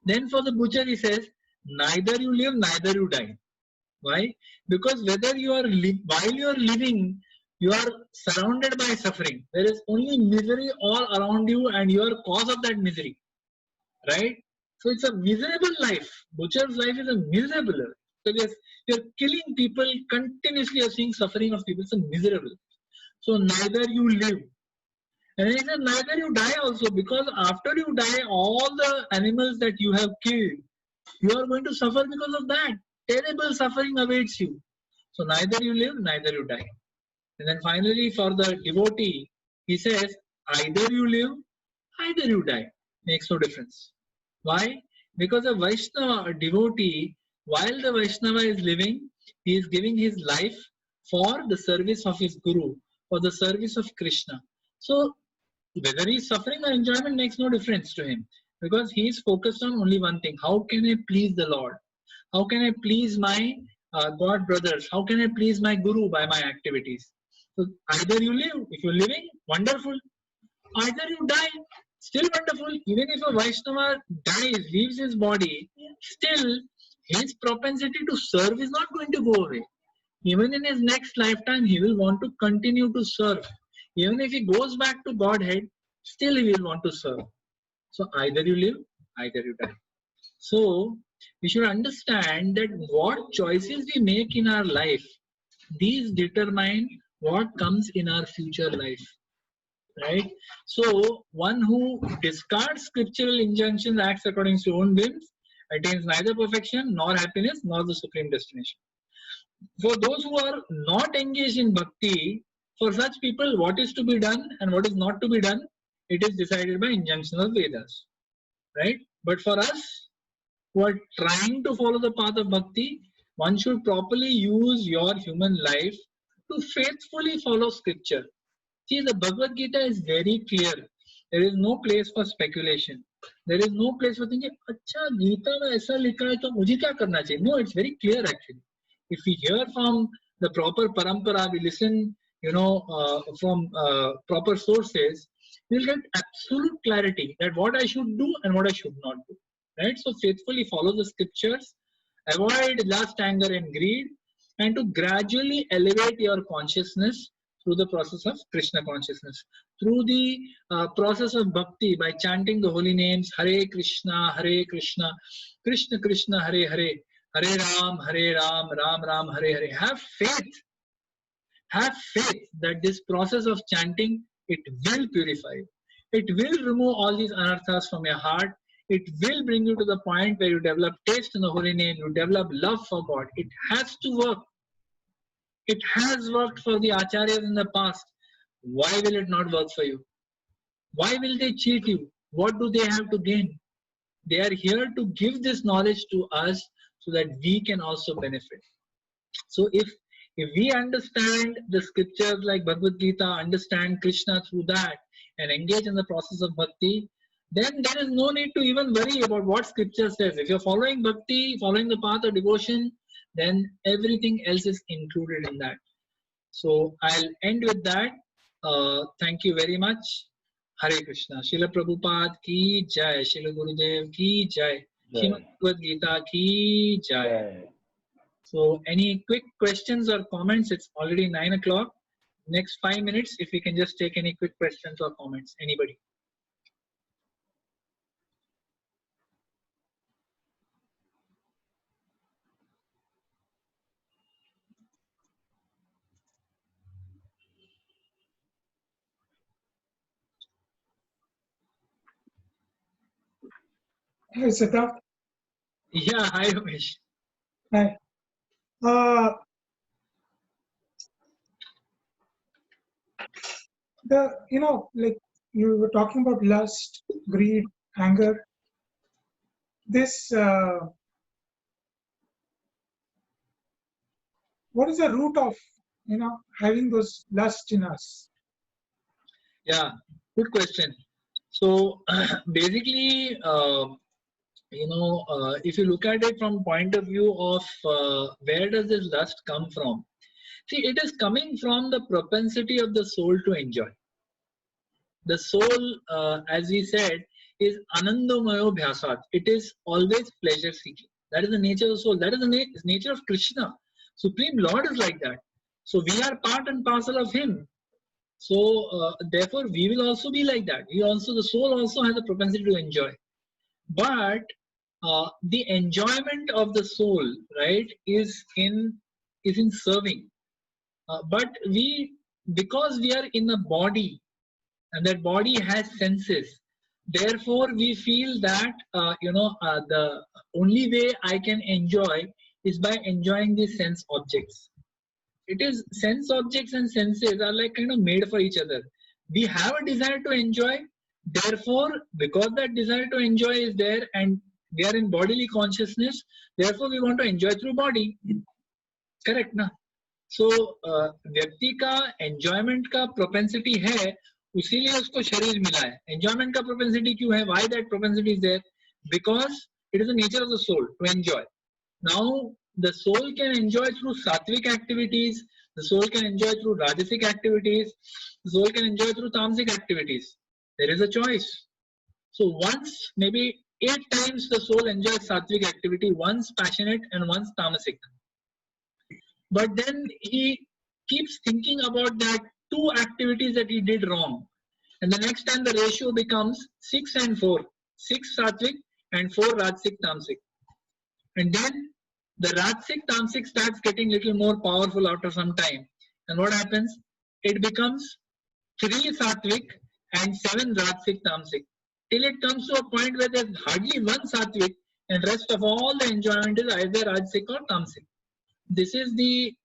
Then for the butcher he says, neither you live, neither you die. Why? Because whether you are while you are living, you are surrounded by suffering. There is only misery all around you, and you are cause of that misery. Right? So it's a miserable life. Butcher's life is a miserable life. Because you're killing people continuously, you're seeing suffering of people. It's a miserable. So neither you live. And he said neither you die also, because after you die, all the animals that you have killed, you are going to suffer because of that. Terrible suffering awaits you. So neither you live, neither you die. And then finally for the devotee, he says, either you live, either you die. Makes no difference. Why? Because a Vaishnava, a devotee, while the Vaishnava is living, he is giving his life for the service of his Guru, for the service of Krishna. So whether he is suffering or enjoyment makes no difference to him, because he is focused on only one thing. How can I please the Lord? How can I please my God brothers? How can I please my Guru by my activities? So either you live, if you're living, wonderful. Either you die, still wonderful. Even if a Vaishnava dies, leaves his body, still his propensity to serve is not going to go away. Even in his next lifetime, he will want to continue to serve. Even if he goes back to Godhead, still he will want to serve. So either you live, either you die. So we should understand that what choices we make in our life, these determine what comes in our future life. Right? So one who discards scriptural injunctions, acts according to own whims, attains neither perfection nor happiness nor the supreme destination. For those who are not engaged in bhakti, for such people, what is to be done and what is not to be done, it is decided by injunctions of Vedas. Right? But for us who are trying to follow the path of bhakti, one should properly use your human life to faithfully follow scripture. See, the Bhagavad Gita is very clear. There is no place for speculation. There is no place for thinking, अच्छा गीता में ऐसा लिखा है तो मुझे क्या करना चाहिए? No, it's very clear actually. If we hear from the proper parampara, we listen, from proper sources, we'll get absolute clarity that what I should do and what I should not do. Right? So faithfully follow the scriptures, avoid lust, anger, and greed, and to gradually elevate your consciousness through the process of Krishna consciousness, through the process of bhakti, by chanting the holy names Hare Krishna, Krishna Krishna, Hare Hare, Hare Ram, Ram Ram, Hare Hare. Have faith that this process of chanting, it will purify you. It will remove all these anarthas from your heart. It will bring you to the point where you develop taste in the holy name, you develop love for God. It has to work. It has worked for the acharyas in the past. Why will it not work for you? Why will they cheat you? What do they have to gain? They are here to give this knowledge to us so that we can also benefit. So if If we understand the scriptures like Bhagavad Gita, understand Krishna through that, and engage in the process of bhakti, then there is no need to even worry about what scripture says. If you're following bhakti, following the path of devotion, then everything else is included in that. So I'll end with that. Thank you very much. Hare Krishna. Srila Prabhupada ki jai. Srila Gurudev ki jai. Srimad Bhagavad Gita ki jai. So any quick questions or comments? It's already 9 o'clock. Next 5 minutes, if we can just take any quick questions or comments. Anybody?
Hi, Siddharth.
Yeah, hi Ramesh.
Hi. Like you were talking about lust, greed, anger. This, what is the root of, having those lust in us?
Yeah, good question. So basically, if you look at it from point of view of where does this lust come from? See, it is coming from the propensity of the soul to enjoy. The soul, as we said, is anandamayo bhyasat. It is always pleasure seeking. That is the nature of the soul. That is the nature of Krishna. Supreme Lord is like that. So we are part and parcel of Him. So therefore, we will also be like that. The soul also has a propensity to enjoy. But the enjoyment of the soul, right, is in serving. But because we are in a body, and that body has senses, therefore we feel that the only way I can enjoy is by enjoying these sense objects. It is sense objects and senses are like kind of made for each other. We have a desire to enjoy, therefore because that desire to enjoy is there and we are in bodily consciousness, therefore we want to enjoy through body. Correct na? So व्यक्ति का enjoyment का propensity है, उसीलिए उसको शरीर मिला है. Enjoyment का propensity क्यों है? Why that propensity is there? Because it is the nature of the soul to enjoy. Now the soul can enjoy through sattvic activities, the soul can enjoy through rajasic activities, the soul can enjoy through tamasic activities. There is a choice. So once, maybe 8 times the soul enjoys sattvic activity, once passionate and once tamasic. But then he keeps thinking about that 2 activities that he did wrong. And the next time the ratio becomes 6 and 4. 6 sattvic and 4 rajasic tamasic. And then the rajasic tamasic starts getting little more powerful after some time. And what happens? It becomes 3 sattvic and 7 rajasic tamasic. Till it comes to a point where there's hardly 1 sattvic and rest of all the enjoyment is either rajasic or tamasic. This is the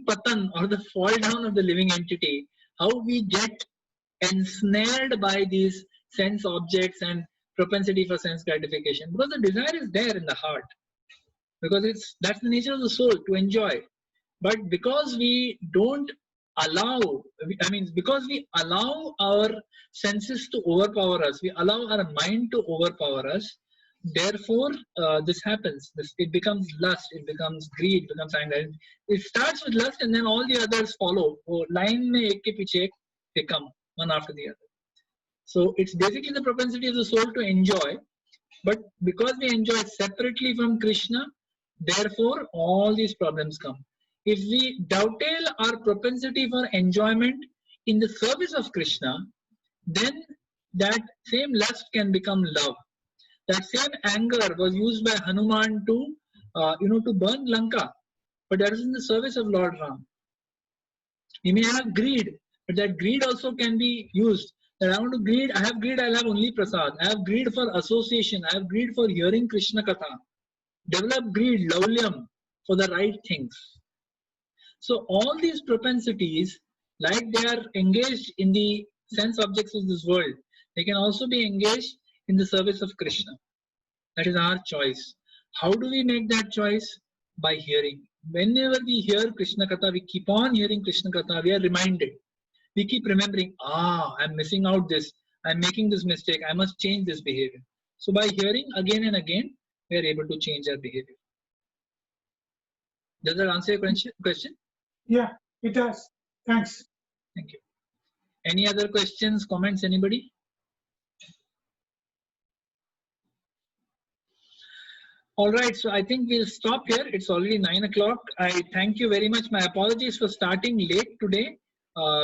patan or the fall down of the living entity. How we get ensnared by these sense objects and propensity for sense gratification, because the desire is there in the heart, because that's the nature of the soul to enjoy. But because we don't allow, because we allow our senses to overpower us, we allow our mind to overpower us, therefore this happens. It becomes lust, it becomes greed, it becomes anger. It starts with lust and then all the others follow. Line mein ek ke piche ek they come one after the other. So it's basically the propensity of the soul to enjoy, but because we enjoy separately from Krishna, therefore all these problems come. If we dovetail our propensity for enjoyment in the service of Krishna, then that same lust can become love. That same anger was used by Hanuman to burn Lanka, but that is in the service of Lord Ram. He may have greed, but that greed also can be used. That I want to greed, I have greed, I'll have only prasad. I have greed for association, I have greed for hearing Krishna Katha. Develop greed, laulyam, for the right things. So all these propensities, like they are engaged in the sense objects of this world, they can also be engaged in the service of Krishna. That is our choice. How do we make that choice? By hearing. whenever we hear Krishna Katha, we keep on hearing Krishna Katha, we are reminded. We keep remembering, I'm missing out this, I'm making this mistake, I must change this behavior. So by hearing again and again, we are able to change our behavior. Does that answer your question?
Yeah, it does. Thanks.
Thank you. Any other questions, comments, anybody? All right, so I think we'll stop here. It's already 9 o'clock. I thank you very much. My apologies for starting late today.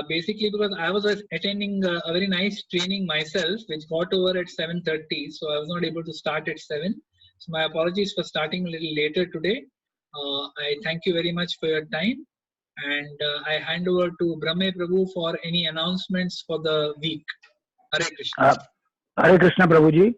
Basically because I was attending a very nice training myself, which got over at 7:30. So I was not able to start at 7. So my apologies for starting a little later today. I thank you very much for your time. And I hand over to Brahme Prabhu for any announcements for the week. Hare Krishna.
Hare Krishna, Prabhuji.